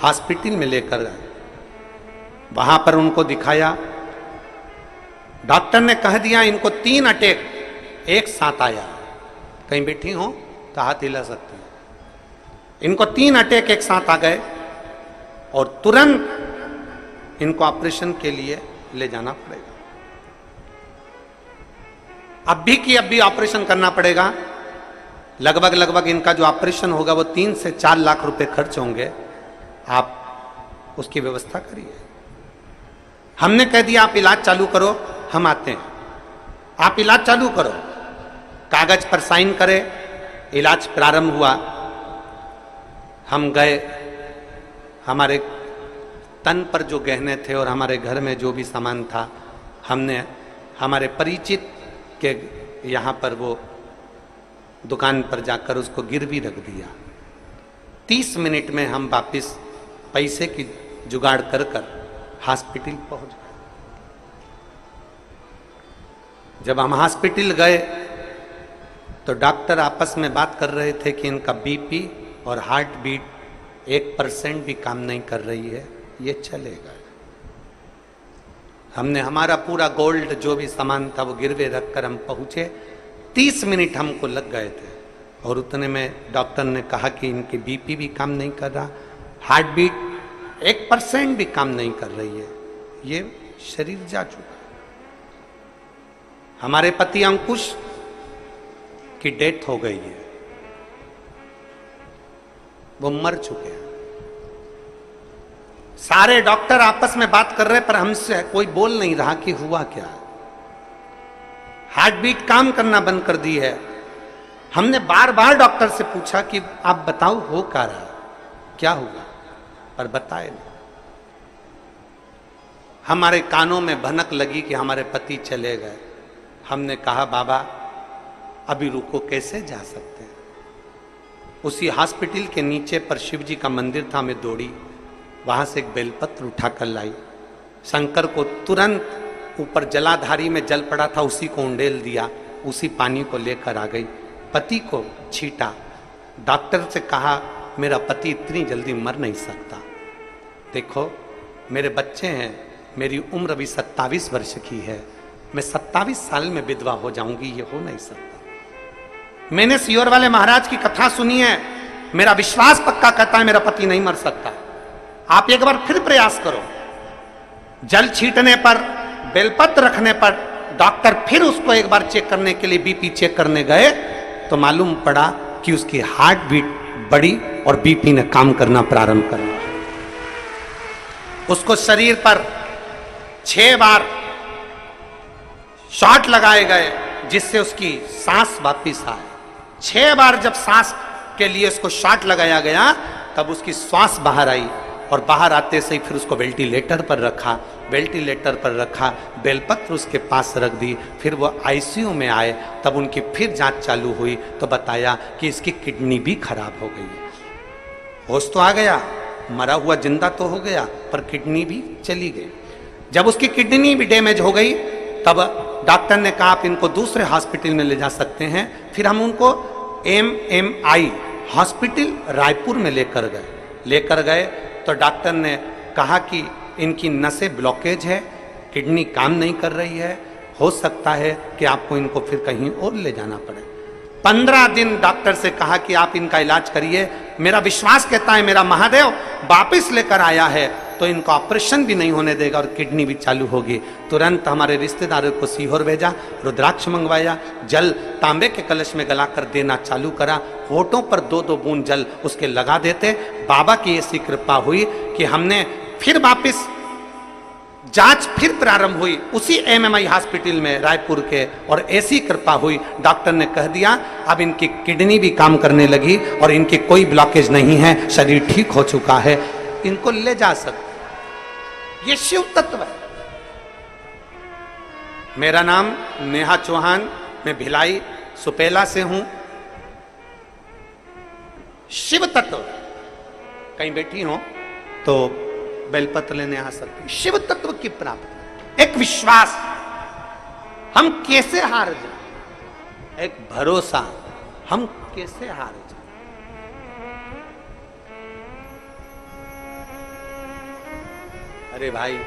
हॉस्पिटल में लेकर गए। वहां पर उनको दिखाया। डॉक्टर ने कह दिया इनको 3 अटैक एक साथ आया। कहीं बैठी हो तो हाथ हिला सकते हैं। इनको 3 अटैक एक साथ आ गए और तुरंत इनको ऑपरेशन के लिए ले जाना पड़ेगा। अब भी ऑपरेशन करना पड़ेगा। लगभग इनका जो ऑपरेशन होगा वो 3 से 4 लाख रुपए खर्च होंगे। आप उसकी व्यवस्था करिए। हमने कह दिया आप इलाज चालू करो, हम आते हैं। आप इलाज चालू करो, कागज पर साइन करें। इलाज प्रारंभ हुआ। हम गए। हमारे तन पर जो गहने थे और हमारे घर में जो भी सामान था, हमने हमारे परिचित के यहाँ पर वो दुकान पर जाकर उसको गिरवी रख दिया। 30 मिनट में हम वापिस पैसे की जुगाड़ कर हॉस्पिटल पहुंच गए। जब हम हॉस्पिटल गए तो डॉक्टर आपस में बात कर रहे थे कि इनका बीपी और हार्ट बीट 1% भी काम नहीं कर रही है, ये चलेगा। हमने हमारा पूरा गोल्ड जो भी सामान था वो गिरवे रखकर हम पहुंचे। 30 मिनट हमको लग गए थे और उतने में डॉक्टर ने कहा कि इनकी बीपी भी काम नहीं कर रहा, हार्ट बीट 1% भी काम नहीं कर रही है, ये शरीर जा चुका। हमारे पति अंकुश की डेथ हो गई है, वो मर चुके हैं। सारे डॉक्टर आपस में बात कर रहे पर हमसे कोई बोल नहीं रहा कि हुआ क्या। हार्ट बीट काम करना बंद कर दी है। हमने बार बार डॉक्टर से पूछा कि आप बताओ हो क्या रहा, क्या हुआ, पर बताए नहीं। हमारे कानों में भनक लगी कि हमारे पति चले गए। हमने कहा बाबा अभी रुको, कैसे जा सकते हैं। उसी हॉस्पिटल के नीचे पर शिव जी का मंदिर था। मैं दौड़ी, वहां से एक बेलपत्र उठाकर लाई। शंकर को तुरंत ऊपर जलाधारी में जल पड़ा था, उसी को उंडेल दिया, उसी पानी को लेकर आ गई। पति को छीटा। डॉक्टर से कहा मेरा पति इतनी जल्दी मर नहीं सकता। देखो मेरे बच्चे हैं, मेरी उम्र अभी 27 वर्ष की है, मैं 27 साल में विधवा हो जाऊंगी, ये हो नहीं सकता। मैंने सियोर वाले महाराज की कथा सुनी है, मेरा विश्वास पक्का कहता है मेरा पति नहीं मर सकता। आप एक बार फिर प्रयास करो। जल छीटने पर, बेलपत्र रखने पर डॉक्टर फिर उसको एक बार चेक करने के लिए बीपी चेक करने गए तो मालूम पड़ा कि उसकी हार्ट बीट बढ़ी और बीपी ने काम करना प्रारंभ कर दिया। उसको शरीर पर 6 बार शॉट लगाए गए जिससे उसकी सांस वापिस आए। 6 बार जब सांस के लिए उसको शॉट लगाया गया तब उसकी श्वास बाहर आई और बाहर आते से ही फिर उसको वेंटिलेटर पर रखा। वेंटिलेटर पर रखा, बेलपत्र उसके पास रख दी। फिर वो आईसीयू में आए, तब उनकी फिर जांच चालू हुई तो बताया कि इसकी किडनी भी खराब हो गई है। होश तो आ गया, मरा हुआ जिंदा तो हो गया, पर किडनी भी चली गई। जब उसकी किडनी भी डैमेज हो गई तब डॉक्टर ने कहा आप इनको दूसरे हॉस्पिटल में ले जा सकते हैं। फिर हम उनको MMI हॉस्पिटल रायपुर में लेकर गए तो डॉक्टर ने कहा कि इनकी नसें ब्लॉकेज है, किडनी काम नहीं कर रही है, हो सकता है कि आपको इनको फिर कहीं और ले जाना पड़े। 15 दिन डॉक्टर से कहा कि आप इनका इलाज करिए। मेरा विश्वास कहता है मेरा महादेव वापिस लेकर आया है तो इनका ऑपरेशन भी नहीं होने देगा और किडनी भी चालू होगी। तुरंत हमारे रिश्तेदारों को सीहोर भेजा, रुद्राक्ष मंगवाया, जल तांबे के कलश में गलाकर देना चालू करा। होठों पर 2-2 बूंद जल उसके लगा देते। बाबा की ऐसी कृपा हुई कि हमने फिर वापिस जांच फिर प्रारंभ हुई उसी एमएमआई हॉस्पिटल में रायपुर के, और ऐसी कृपा हुई डॉक्टर ने कह दिया अब इनकी किडनी भी काम करने लगी और इनकी कोई ब्लॉकेज नहीं है, शरीर ठीक हो चुका है, इनको ले जा सकते। ये शिव तत्व है। मेरा नाम नेहा चौहान, मैं भिलाई सुपेला से हूं। शिव तत्व कहीं बैठी हो तो बेलपत्र लेने आ सकती। शिव तत्व की प्राप्ति, एक विश्वास, हम कैसे हार जाए, एक भरोसा, हम कैसे हार जाए। अरे भाई,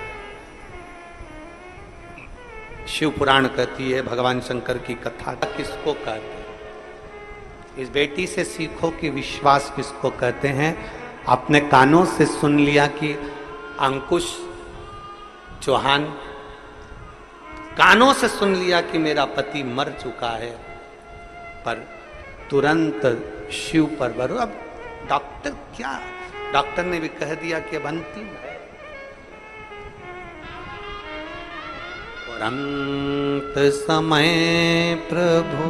शिव पुराण कहती है, भगवान शंकर की कथा किसको कहते हैं? इस बेटी से सीखो कि विश्वास किसको कहते हैं। अपने कानों से सुन लिया कि अंकुश चौहान, कानों से सुन लिया कि मेरा पति मर चुका है, पर तुरंत शिव पर भरो। अब डॉक्टर क्या, डॉक्टर ने भी कह दिया कि अब अंतिम है, और अंत समय प्रभु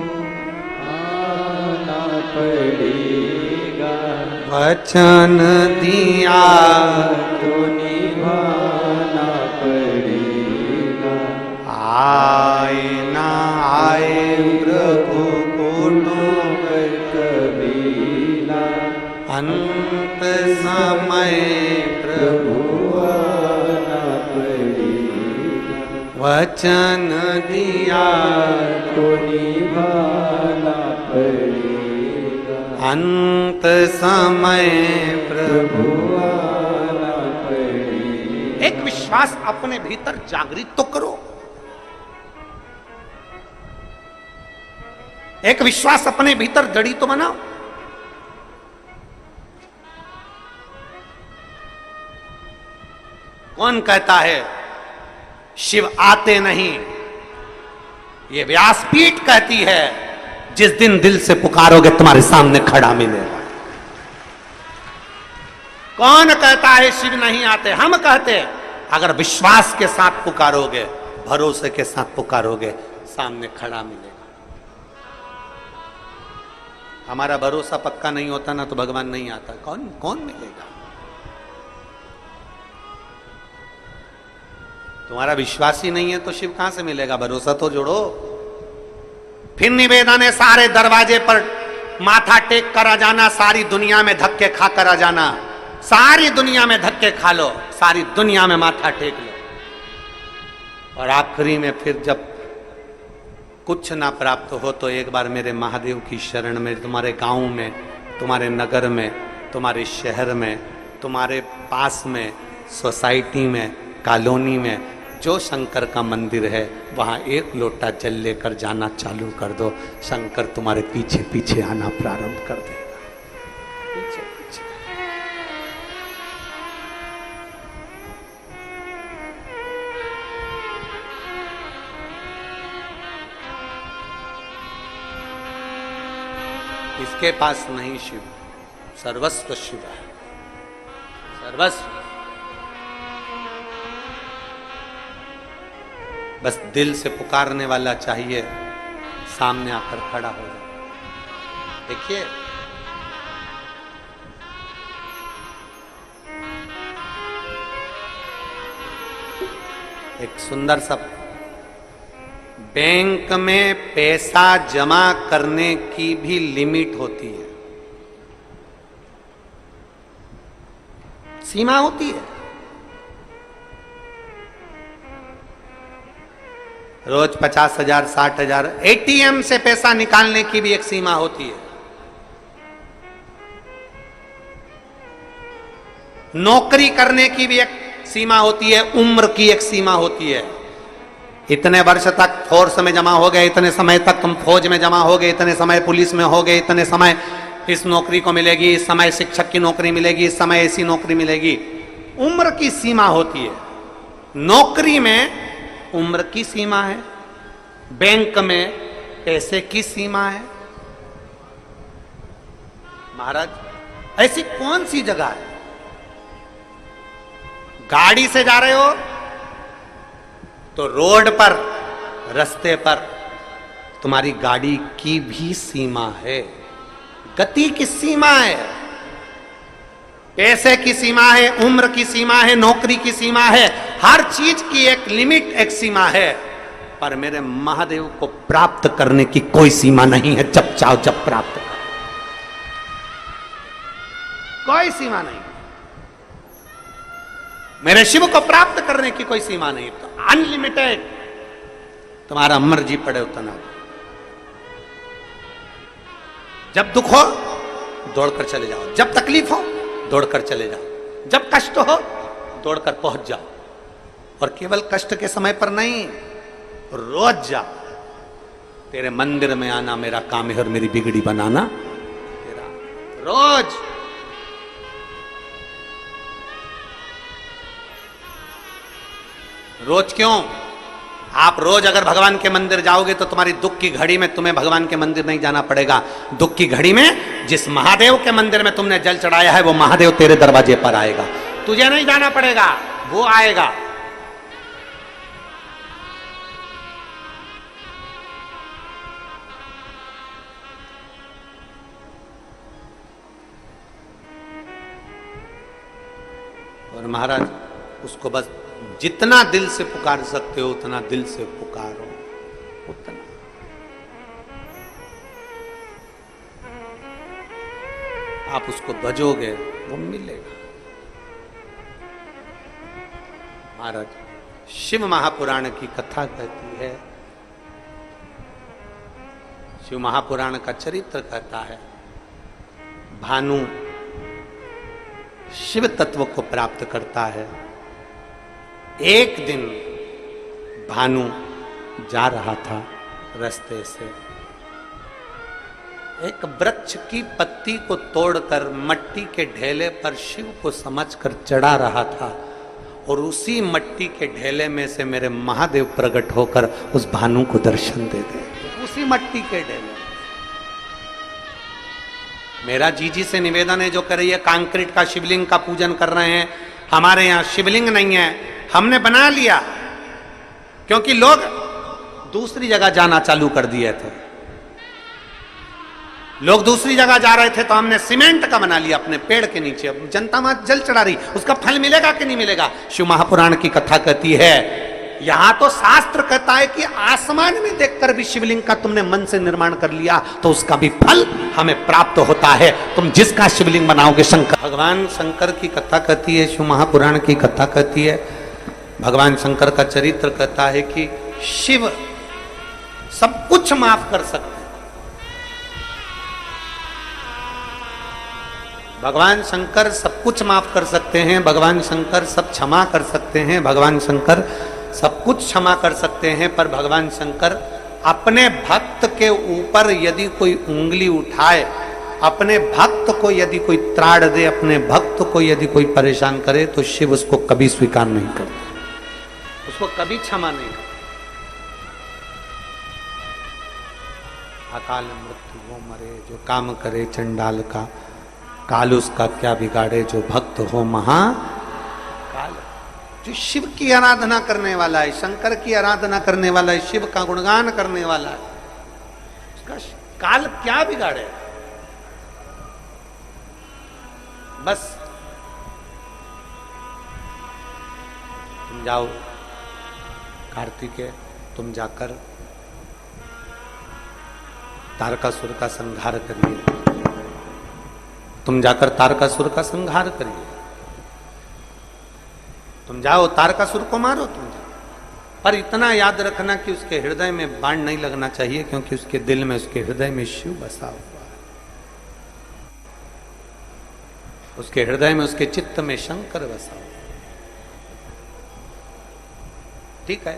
आना पड़ेगा, वचन दिया तो निभाना पड़ेगा। आए ना आए प्रभु को डूबर कबीला, अंत समय प्रभु आना पड़ेगा। वचन दिया तो निभाना पड़ेगा। अंत समय प्रभु। आना पड़ेगा। एक विश्वास अपने भीतर जागृत तो करो, एक विश्वास अपने भीतर जड़ी तो बनाओ। कौन कहता है शिव आते नहीं? ये व्यासपीठ कहती है, जिस दिन दिल से पुकारोगे तुम्हारे सामने खड़ा मिलेगा। कौन कहता है शिव नहीं आते? हम कहते हैं अगर विश्वास के साथ पुकारोगे, भरोसे के साथ पुकारोगे, सामने खड़ा मिलेगा। हमारा भरोसा पक्का नहीं होता ना तो भगवान नहीं आता। कौन कौन मिलेगा? तुम्हारा विश्वास ही नहीं है तो शिव कहां से मिलेगा? भरोसा तो जोड़ो। फिर निवेदन है, सारे दरवाजे पर माथा टेक कर आ जाना, सारी दुनिया में धक्के खा कर आ जाना। सारी दुनिया में धक्के खा लो, सारी दुनिया में माथा टेक लो, और आखिरी में फिर जब कुछ ना प्राप्त हो तो एक बार मेरे महादेव की शरण में, तुम्हारे गांव में, तुम्हारे नगर में, तुम्हारे शहर में, तुम्हारे पास में, सोसाइटी में, कॉलोनी में जो शंकर का मंदिर है, वहां एक लोटा जल लेकर जाना चालू कर दो। शंकर तुम्हारे पीछे पीछे आना प्रारंभ कर देगा, पीछे पीछे। इसके पास नहीं शिव, सर्वस्व शिव है, सर्वस्व। बस दिल से पुकारने वाला चाहिए, सामने आकर खड़ा हो जाए। देखिए, एक सुंदर सा, बैंक में पैसा जमा करने की भी लिमिट होती है, सीमा होती है। रोज 50,000, 60,000, एटीएम से पैसा निकालने की भी एक सीमा होती है। नौकरी करने की भी एक सीमा होती है, उम्र की एक सीमा होती है। इतने वर्ष तक फोर्स में जमा हो गए, इतने समय तक तुम फौज में जमा हो गए, इतने समय पुलिस में हो गए, इतने समय इस नौकरी को मिलेगी, इस समय शिक्षक की नौकरी मिलेगी, इस समय ऐसी नौकरी मिलेगी। उम्र की सीमा होती है। नौकरी में उम्र की सीमा है, बैंक में पैसे की सीमा है। महाराज, ऐसी कौन सी जगह है? गाड़ी से जा रहे हो तो रोड पर, रास्ते पर तुम्हारी गाड़ी की भी सीमा है, गति की सीमा है, पैसे की सीमा है, उम्र की सीमा है, नौकरी की सीमा है, हर चीज की एक लिमिट, एक सीमा है। पर मेरे महादेव को प्राप्त करने की कोई सीमा नहीं है, जब चाहो जब प्राप्त करो, कोई सीमा नहीं। मेरे शिव को प्राप्त करने की कोई सीमा नहीं, तो अनलिमिटेड, तुम्हारा मर्जी पड़े उतना। जब दुख हो दौड़कर चले जाओ, जब तकलीफ हो दौड़कर चले जाओ, जब कष्ट हो दौड़कर पहुंच जाओ। और केवल कष्ट के समय पर नहीं, रोज जाओ। तेरे मंदिर में आना मेरा काम है और मेरी बिगड़ी बनाना तेरा। रोज रोज क्यों? आप रोज अगर भगवान के मंदिर जाओगे तो तुम्हारी दुख की घड़ी में तुम्हें भगवान के मंदिर नहीं जाना पड़ेगा। दुख की घड़ी में जिस महादेव के मंदिर में तुमने जल चढ़ाया है वो महादेव तेरे दरवाजे पर आएगा, तुझे नहीं जाना पड़ेगा, वो आएगा। और महाराज उसको बस जितना दिल से पुकार सकते हो उतना दिल से पुकारो, उतना। आप उसको भजोगे वो मिलेगा। महाराज शिव महापुराण की कथा कहती है, शिव महापुराण का चरित्र कहता है, भानु शिव तत्व को प्राप्त करता है। एक दिन भानु जा रहा था रास्ते से, एक वृक्ष की पत्ती को तोड़कर मट्टी के ढेले पर शिव को समझकर चढ़ा रहा था, और उसी मट्टी के ढेले में से मेरे महादेव प्रकट होकर उस भानु को दर्शन दे दे। उसी मट्टी के ढेले। मेरा जीजी से निवेदन है, जो कर रही है कंक्रीट का शिवलिंग का पूजन कर रहे हैं, हमारे यहाँ शिवलिंग नहीं है, हमने बना लिया क्योंकि लोग दूसरी जगह जाना चालू कर दिए थे। लोग दूसरी जगह जा रहे थे तो हमने सीमेंट का बना लिया अपने पेड़ के नीचे। अब जनता वहां जल चढ़ा रही, उसका फल मिलेगा कि नहीं मिलेगा? शिव महापुराण की कथा कहती है, यहां तो शास्त्र कहता है कि आसमान में देखकर भी शिवलिंग का तुमने मन से निर्माण कर लिया तो उसका भी फल हमें प्राप्त होता है। तुम जिसका शिवलिंग बनाओगे, शंकर भगवान शंकर की कथा कहती है, शिव महापुराण की कथा कहती है, भगवान शंकर का चरित्र कहता है कि शिव सब कुछ माफ कर सकते हैं। भगवान शंकर सब कुछ माफ कर सकते हैं, भगवान शंकर सब क्षमा कर सकते हैं, भगवान शंकर सब कुछ क्षमा कर सकते हैं। पर भगवान शंकर अपने भक्त के ऊपर यदि कोई उंगली उठाए, अपने भक्त को यदि कोई त्राड़ दे, अपने भक्त को यदि कोई परेशान करे, तो शिव उसको कभी स्वीकार नहीं करते, उसको कभी क्षमा नहीं करते। अकाल मृत्यु वो मरे जो काम करे चंडाल का, काल उसका क्या बिगाड़े जो भक्त हो महाकाल। जो शिव की आराधना करने वाला है, शंकर की आराधना करने वाला है, शिव का गुणगान करने वाला है, उसका काल क्या बिगाड़े? बस तुम जाओ कार्तिकेय, तुम जाकर तारकासुर का संहार करिए, तुम जाकर तारकासुर का संहार करिए, तुम जाओ तारकासुर को मारो, तुम जाओ। पर इतना याद रखना कि उसके हृदय में बाण नहीं लगना चाहिए, क्योंकि उसके दिल में, उसके हृदय में शिव बसा हुआ है, उसके हृदय में, उसके चित्त में शंकर बसा हुआ है। ठीक है,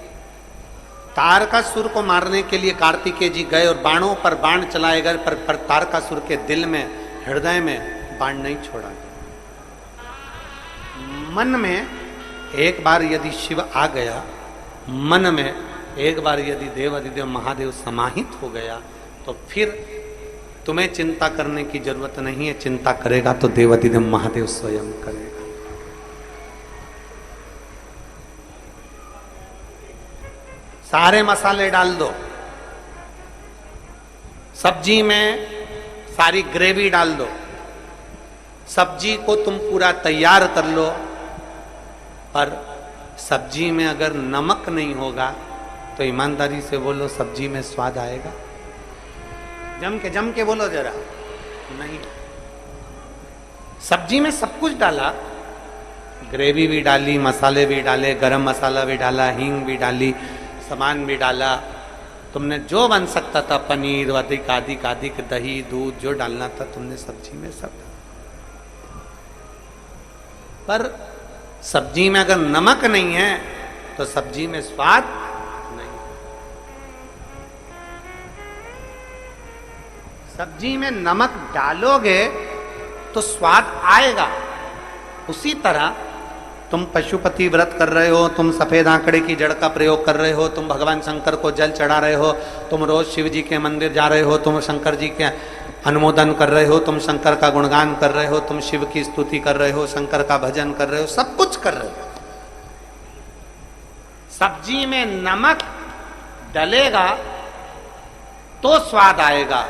तारकासुर को मारने के लिए कार्तिकेय जी गए और बाणों पर बाण चलाए गए, पर तारकासुर के दिल में, हृदय में बाण नहीं छोड़ा गया। मन में एक बार यदि शिव आ गया, मन में एक बार यदि देवाधिदेव महादेव समाहित हो गया, तो फिर तुम्हें चिंता करने की जरूरत नहीं है। चिंता करेगा तो देवाधिदेव महादेव स्वयं करेगा। सारे मसाले डाल दो, सब्जी में सारी ग्रेवी डाल दो, सब्जी को तुम पूरा तैयार कर लो, पर सब्जी में अगर नमक नहीं होगा तो ईमानदारी से बोलो सब्जी में स्वाद आएगा? जम के बोलो जरा, नहीं। सब्जी में सब कुछ डाला, ग्रेवी भी डाली, मसाले भी डाले, गरम मसाला भी डाला, हींग भी डाली, सामान भी डाला, तुमने जो बन सकता था, पनीर अधिक अधिक अधिक, दही दूध जो डालना था तुमने सब्जी में सब डाला। पर सब्जी में अगर नमक नहीं है तो सब्जी में स्वाद नहीं। सब्जी में नमक डालोगे तो स्वाद आएगा। उसी तरह तुम पशुपति व्रत कर रहे हो, तुम सफेद आंकड़े की जड़ का प्रयोग कर रहे हो, तुम भगवान शंकर को जल चढ़ा रहे हो, तुम रोज शिव जी के मंदिर जा रहे हो, तुम शंकर जी के अनुमोदन कर रहे हो, तुम शंकर का गुणगान कर रहे हो, तुम शिव की स्तुति कर रहे हो, शंकर का भजन कर रहे हो, सब कुछ कर रहे हो। सब्जी में नमक डलेगा तो स्वाद आएगा।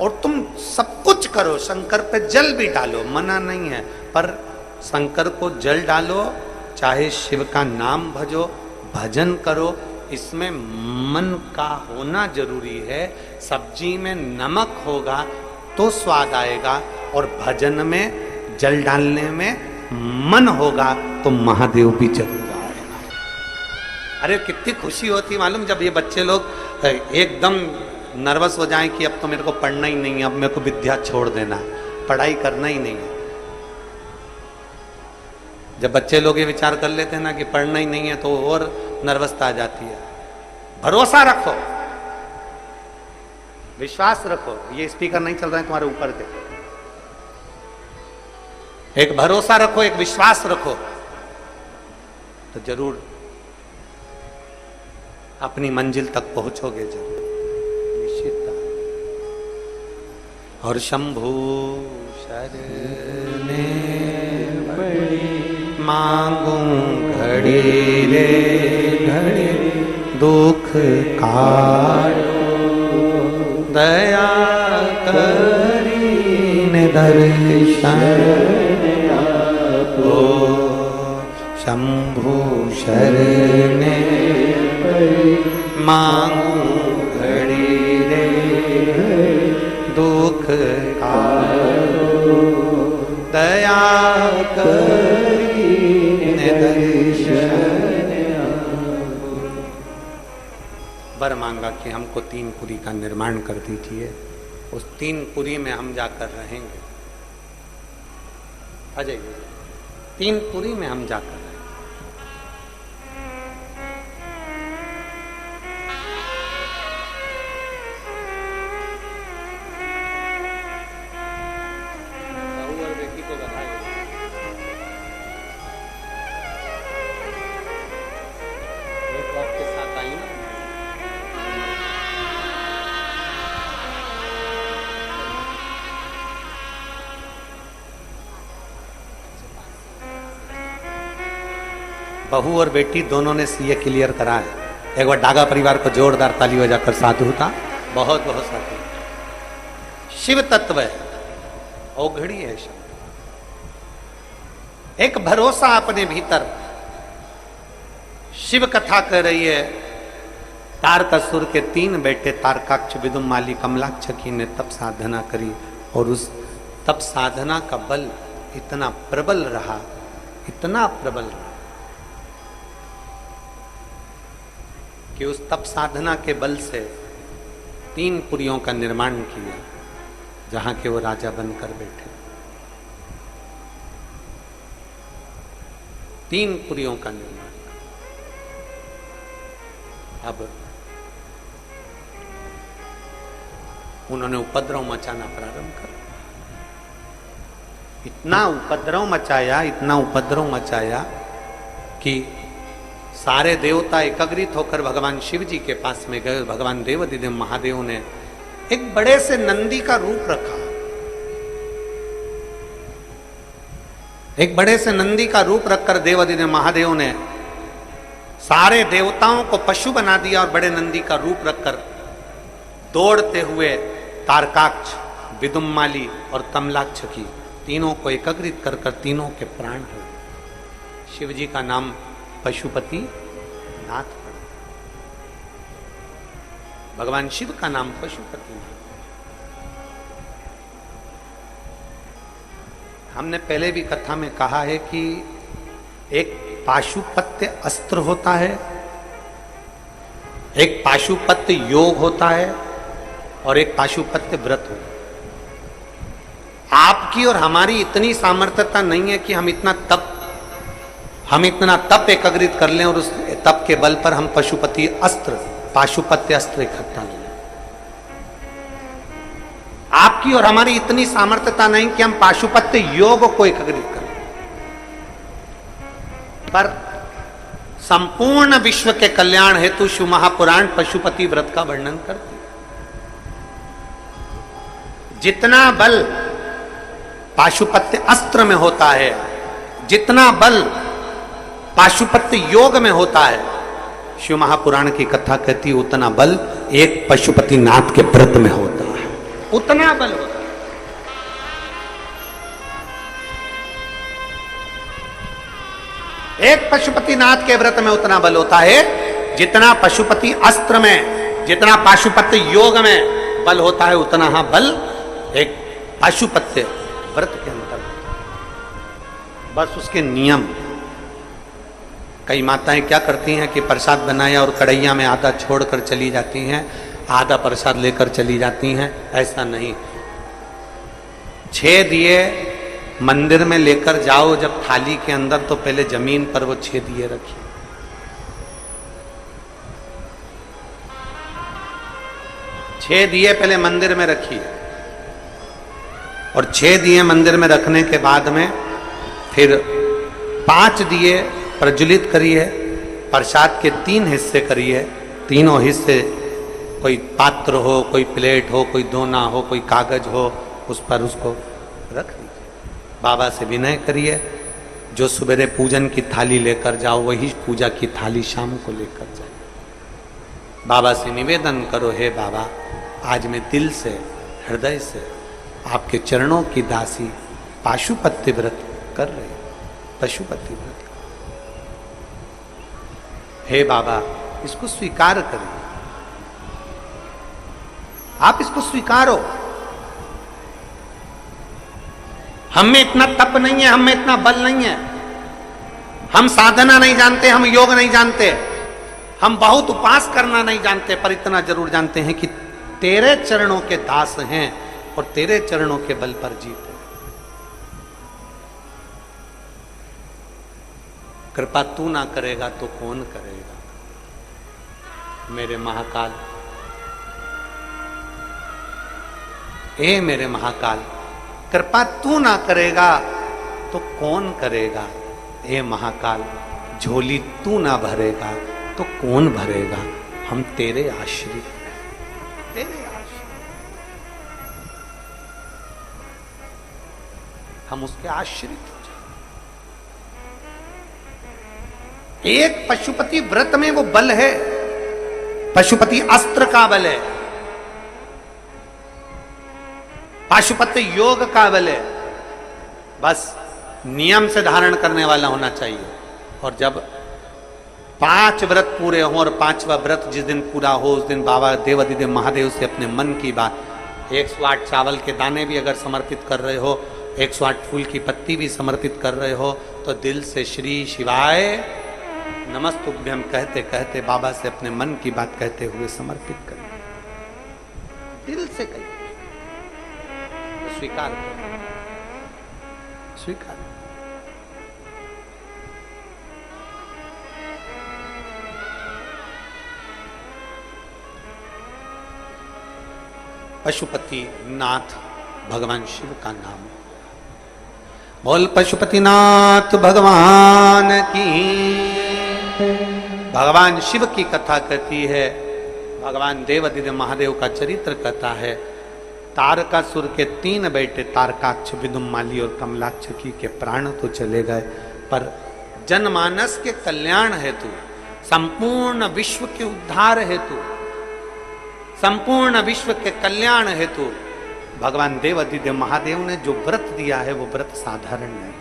और तुम सब कुछ करो, शंकर पे जल भी डालो, मना नहीं है, पर शंकर को जल डालो, चाहे शिव का नाम भजो, भजन करो, इसमें मन का होना जरूरी है। सब्जी में नमक होगा तो स्वाद आएगा, और भजन में जल डालने में मन होगा तो महादेव भी जरूर आएगा। अरे कितनी खुशी होती मालूम, जब ये बच्चे लोग एकदम नर्वस हो जाएं कि अब तो मेरे को पढ़ना ही नहीं है, अब मेरे को विद्या छोड़ देना, पढ़ाई करना ही नहीं है। जब बच्चे लोग ये विचार कर लेते हैं ना कि पढ़ना ही नहीं है तो और नर्वसता आ जाती है। भरोसा रखो, विश्वास रखो। ये स्पीकर नहीं चल रहा है तुम्हारे ऊपर के, एक भरोसा रखो, एक विश्वास रखो, तो जरूर अपनी मंजिल तक पहुंचोगे जरूर, निश्चित। और शंभू शरणे मांगूं घड़ी रे घड़ी, दुख काटो दया करीने दर्शन आपो। शंभु शरणे मांगूं घड़ी रे दुख काटो दया करीने दर्शन आपो। वर मांगा कि हमको 3 पुरी का निर्माण कर दीजिए, उस 3 पुरी में हम जाकर रहेंगे। आ जाइए, 3 पुरी में हम जाकर रहेंगे। बहू और बेटी को बधाई। एक आपके साथ आई ना, बहू और बेटी दोनों ने सीए क्लियर करा है। एक बार डागा परिवार को जोरदार ताली बजाकर साधु था, बहुत बहुत साधु। शिव तत्व है, औघड़ी है शब्द, एक भरोसा अपने भीतर। शिव कथा कह रही है, तारकासुर के 3 बेटे तारकाक्ष, विदुमाली, कमलाक्षकी ने तप साधना करी, और उस तप साधना का बल इतना प्रबल रहा, इतना प्रबल रहा कि उस तप साधना के बल से 3 पुरियों का निर्माण किया, जहां के वो राजा बनकर बैठे। 3 पुरियों का निर्माण। अब उन्होंने उपद्रव मचाना प्रारंभ कर, इतना उपद्रव मचाया, इतना उपद्रव मचाया कि सारे देवता एकत्रित होकर भगवान शिव जी के पास में गए। भगवान देवाधिदेव महादेव ने एक बड़े से नंदी का रूप रखा, एक बड़े से नंदी का रूप रखकर देवाधिदेव महादेव ने सारे देवताओं को पशु बना दिया और बड़े नंदी का रूप रखकर दौड़ते हुए तारकाक्ष, विदुम्माली और कमलाक्ष की तीनों को एकत्रित कर कर तीनों के प्राण हुए। शिव जी का नाम पशुपति नाथ पड़ा। भगवान शिव का नाम पशुपति नाथ। हमने पहले भी कथा में कहा है कि एक पाशुपत्य अस्त्र होता है, एक पाशुपत्य योग होता है और एक पाशुपत्य व्रत होता है। आपकी और हमारी इतनी सामर्थ्यता नहीं है कि हम इतना तप एकत्रित कर लें और उस तप के बल पर हम पाशुपत्य अस्त्र इकट्ठा लें। आपकी और हमारी इतनी सामर्थ्यता नहीं कि हम पाशुपत्य योग को एकत्रित करें। पर संपूर्ण विश्व के कल्याण हेतु शिव महापुराण पशुपति व्रत का वर्णन करते हैं। जितना बल पाशुपत्य अस्त्र में होता है, जितना बल पाशुपत्य योग में होता है, शिव महापुराण की कथा कहती है उतना बल एक पशुपति नाथ के व्रत में होता है, उतना बल होता है। एक पशुपति नाथ के व्रत में उतना बल होता है जितना पशुपति अस्त्र में, जितना पाशुपत्य योग में बल होता है, उतना हाँ बल एक पाशुपत्य व्रत के अंतर। बस उसके नियम। कई माताएं क्या करती हैं कि प्रसाद बनाया और कढ़ैया में आधा छोड़कर चली जाती हैं, आधा प्रसाद लेकर चली जाती हैं। ऐसा नहीं। 6 दिए मंदिर में लेकर जाओ जब थाली के अंदर, तो पहले जमीन पर वो 6 दिए रखिए। 6 दिए पहले मंदिर में रखिए और 6 दिए मंदिर में रखने के बाद में फिर 5 दिए प्रज्वलित करिए। प्रसाद के 3 हिस्से करिए। तीनों हिस्से, कोई पात्र हो, कोई प्लेट हो, कोई दोना हो, कोई कागज हो, उस पर उसको रख दीजिए। बाबा से विनय करिए, जो सवेरे पूजन की थाली लेकर जाओ वही पूजा की थाली शाम को लेकर जाओ। बाबा से निवेदन करो, हे बाबा, आज मैं दिल से, हृदय से आपके चरणों की दासी पाशुपत्य व्रत कर रही हूं, पशुपति व्रत। हे बाबा, इसको स्वीकार करिए, आप इसको स्वीकारो। हम में इतना तप नहीं है, हम में इतना बल नहीं है, हम साधना नहीं जानते, हम योग नहीं जानते, हम बहुत उपास करना नहीं जानते, पर इतना जरूर जानते हैं कि तेरे चरणों के दास हैं और तेरे चरणों के बल पर जीते। कृपा तू ना करेगा तो कौन करेगा। मेरे महाकाल, ए मेरे महाकाल, कृपा तू ना करेगा तो कौन करेगा। ए महाकाल, झोली तू ना भरेगा तो कौन भरेगा। हम तेरे आश्रित, तेरे आश्रित, हम उसके आश्रित हो जाए। एक पशुपति व्रत में वो बल है, पशुपति अस्त्र का बल है, पाशुपत्य योग का बल है। बस नियम से धारण करने वाला होना चाहिए। और जब 5 व्रत पूरे हों और 5वां व्रत जिस दिन पूरा हो उस दिन बाबा देवाधिदेव महादेव से अपने मन की बात, 108 चावल के दाने भी अगर समर्पित कर रहे हो, 108 फूल की पत्ती भी समर्पित कर रहे हो, तो दिल से श्री शिवाय नमस्तुभ्यम कहते कहते बाबा से अपने मन की बात कहते हुए समर्पित करें। दिल से कहिए, स्वीकार करो, स्वीकार। पशुपति नाथ भगवान शिव का नाम। बोल पशुपतिनाथ भगवान की। भगवान शिव की कथा कहती है, भगवान देवाधिदेव महादेव का चरित्र कथा है। तारकासुर के 3 बेटे तारकाक्ष, विदुम्माली और कमलाक्ष की के प्राण तो चले गए, पर जनमानस के कल्याण हेतु संपूर्ण विश्व के उद्धार हेतु, संपूर्ण विश्व के कल्याण हेतु भगवान देव अधिदेव महादेव ने जो व्रत दिया है वो व्रत साधारण नहीं,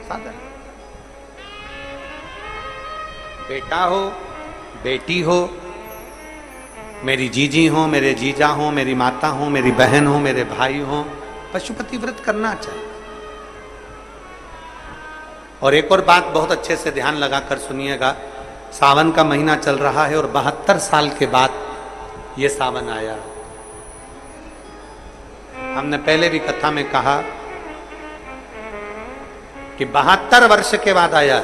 साधारण। बेटा हो, बेटी हो, मेरी जीजी हो, मेरे जीजा हो, मेरी माता हो, मेरी बहन हो, मेरे भाई हो, पशुपति व्रत करना चाहिए। और एक और बात बहुत अच्छे से ध्यान लगाकर सुनिएगा, सावन का महीना चल रहा है और 72 साल के बाद ये सावन आया। हमने पहले भी कथा में कहा कि 72 वर्ष के बाद आया।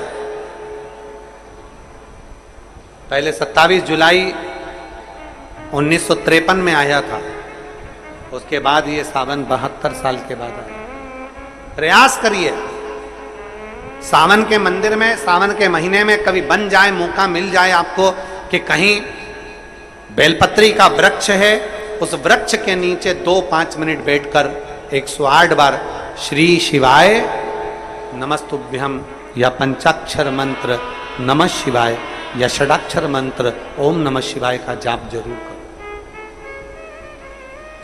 पहले 27 जुलाई 1953 में आया था, उसके बाद ये सावन 72 साल के बाद आया। प्रयास करिए, सावन के मंदिर में, सावन के महीने में कभी बन जाए, मौका मिल जाए आपको कि कहीं बेलपत्री का वृक्ष है, उस वृक्ष के नीचे 2-5 मिनट बैठकर 108 बार श्री शिवाय नमस्तुभ्यम या पंचाक्षर मंत्र नमः शिवाय या षडाक्षर मंत्र ओम नमः शिवाय का जाप जरूर करो।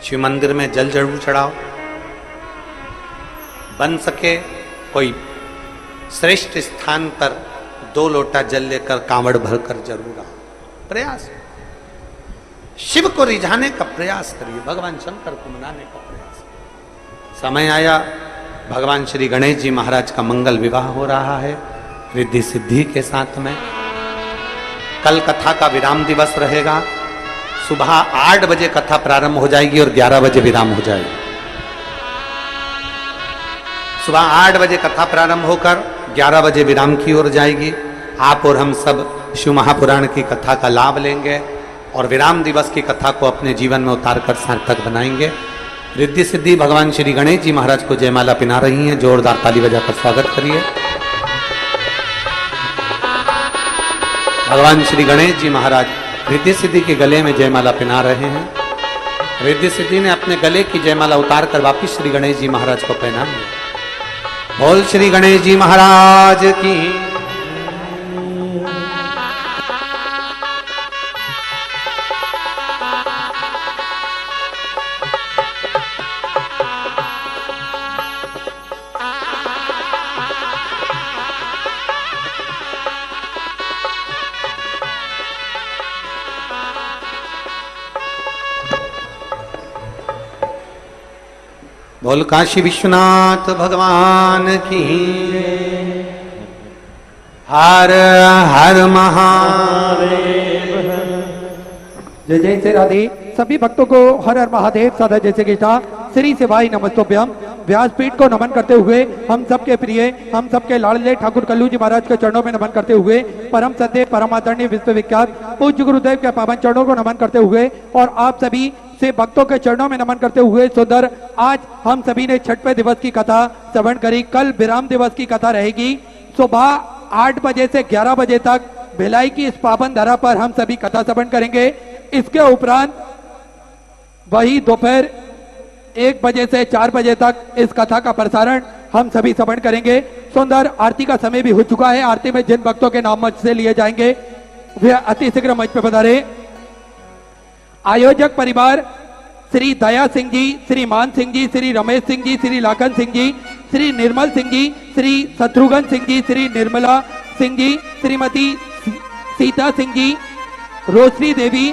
शिव मंदिर में जल जरूर चढ़ाओ, बन सके कोई श्रेष्ठ स्थान पर 2 लोटा जल लेकर कांवड़ भरकर जरूर आओ। प्रयास, शिव को रिझाने का प्रयास करिए, भगवान शंकर को मनाने का प्रयास। समय आया, भगवान श्री गणेश जी महाराज का मंगल विवाह हो रहा है रिद्धि सिद्धि के साथ में। कल कथा का विराम दिवस रहेगा, सुबह 8 बजे कथा प्रारंभ हो जाएगी और 11 बजे विराम हो जाएगी। सुबह 8 बजे कथा प्रारंभ होकर 11 बजे विराम की ओर जाएगी। आप और हम सब शिव महापुराण की कथा का लाभ लेंगे और विराम दिवस की कथा को अपने जीवन में उतारकर सार्थक बनाएंगे। रिद्धि सिद्धि भगवान श्री गणेश जी महाराज को जयमाला पिना रही हैं, जोरदार ताली बजाकर स्वागत करिए। भगवान श्री गणेश जी महाराज रिद्धि सिद्धि के गले में जयमाला पिना रहे हैं। रिद्धि सिद्धि ने अपने गले की जयमाला उतार कर वापिस श्री गणेश जी महाराज को पहना दिया। बोल श्री गणेश जी महाराज की। बोल काशी विश्वनाथ भगवान की। हर हर महादेव। जय जय श्री राधे। सभी भक्तों को हर हर महादेव सदा जैसे की श्री शिवाय नमस्तुभ्यम। व्यासपीठ को नमन करते हुए हम सबके प्रिय, हम सबके लाडले ठाकुर कल्लू जी महाराज के चरणों में नमन करते हुए परम सत्य परम आदरणीय विश्वविख्यात पूज्य गुरुदेव के पावन चरणों को नमन करते हुए और आप सभी से भक्तों के चरणों में नमन करते हुए सुंदर आज हम सभी ने छठवें दिवस की कथा श्रवण करी। कल विराम दिवस की कथा रहेगी। सुबह 8 बजे से 11 बजे तक भिलाई की इस पावन धरा पर हम सभी कथा श्रवण करेंगे। इसके उपरांत वही दोपहर 1 बजे से 4 बजे तक इस कथा का प्रसारण हम सभी श्रवण करेंगे। सुंदर आरती का समय भी हो चुका है। आरती में जिन भक्तों के नाम मंच से लिए जाएंगे वे अति शीघ्र मंच पर पधारे। आयोजक परिवार श्री दया सिंह जी, श्री मान सिंह जी, श्री रमेश सिंह जी, श्री लाखन सिंह जी, श्री निर्मल सिंह जी, श्री शत्रुघ्न सिंह जी, श्री निर्मला सिंह जी, श्रीमती सीता सिंह जी, रोशनी देवी,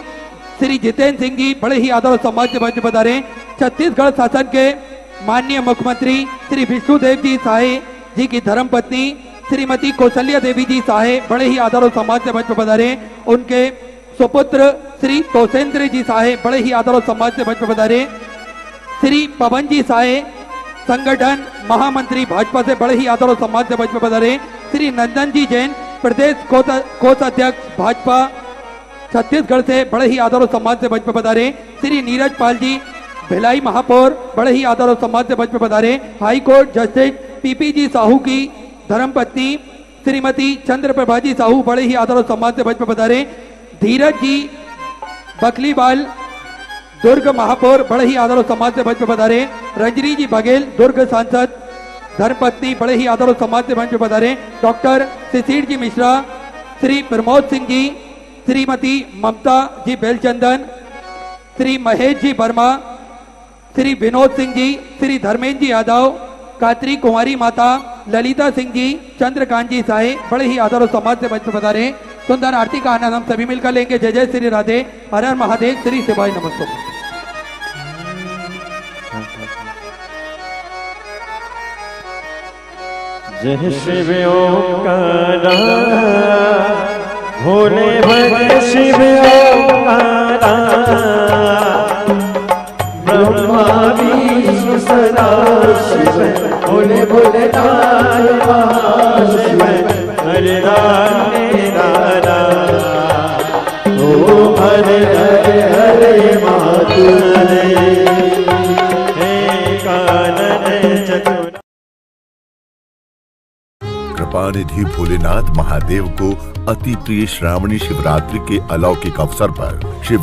श्री जितेंद्र सिंह जी बड़े ही आदर और सम्मान से मंच पर पधारे। छत्तीसगढ़ शासन के माननीय मुख्यमंत्री श्री विष्णुदेव जी साहे जी की धर्मपत्नी श्रीमती कौशल्या देवी जी साहे बड़े ही आदर और सम्मान से मंच पर पधारे। उनके सुपुत्र श्री तोषेंद्र जी साहे बड़े ही आदर और सम्मान से मंच पर पधारे। श्री पवन जी साहे संगठन महामंत्री भाजपा से बड़े ही आदर और सम्मान से मंच पर पधारे। श्री नंदन जी जैन प्रदेश कोषाध्यक्ष भाजपा छत्तीसगढ़ से बड़े ही आदर और सम्मान से मंच पर पधारे। श्री नीरज पाल जी भिलाई महापौर बड़े ही आदर और सम्मान से मंच पर पधारे। हाई कोर्ट जस्टिस पीपी जी साहू की धर्मपत्नी श्रीमती चंद्रप्रभा जी साहू बड़े ही आदर और सम्मान से मंच पर पधारे। धीरज जी बकलीवाल दुर्ग महापौर बड़े ही आदर और सम्मान से मंच पर पधारे। रंजनी जी बघेल दुर्ग सांसद धर्मपत्नी बड़े ही आदर और सम्मान से मंच पर पधारे। डॉक्टर शिशिर जी मिश्रा श्री प्रमोद सिंह जी, श्रीमती ममता जी बेलचंदन, श्री महेश जी वर्मा, श्री विनोद सिंह जी, श्री धर्मेंद्र जी यादव, कात्री कुंवारी माता, ललिता सिंह जी, चंद्रकांत जी साहे बड़े ही आदर और सम्मान से मंच पर पधारे। सुंदर आरती का आनंद हम सभी मिलकर लेंगे। जय जय श्री राधे, हर हर महादेव, श्री शिवाय नमस्ते। जय शिव ओंकारा भोले भज शिव ओंकारा ब्रह्मा विष्णु सदा शिव भोले भोले महाशिव हरे राधा ओम हरे हरे हरे माधुरे हे कानन चतुर। कृपानिधि भोलेनाथ महादेव को अति प्रिय श्रावणी शिवरात्रि के अलौकिक अवसर पर शिव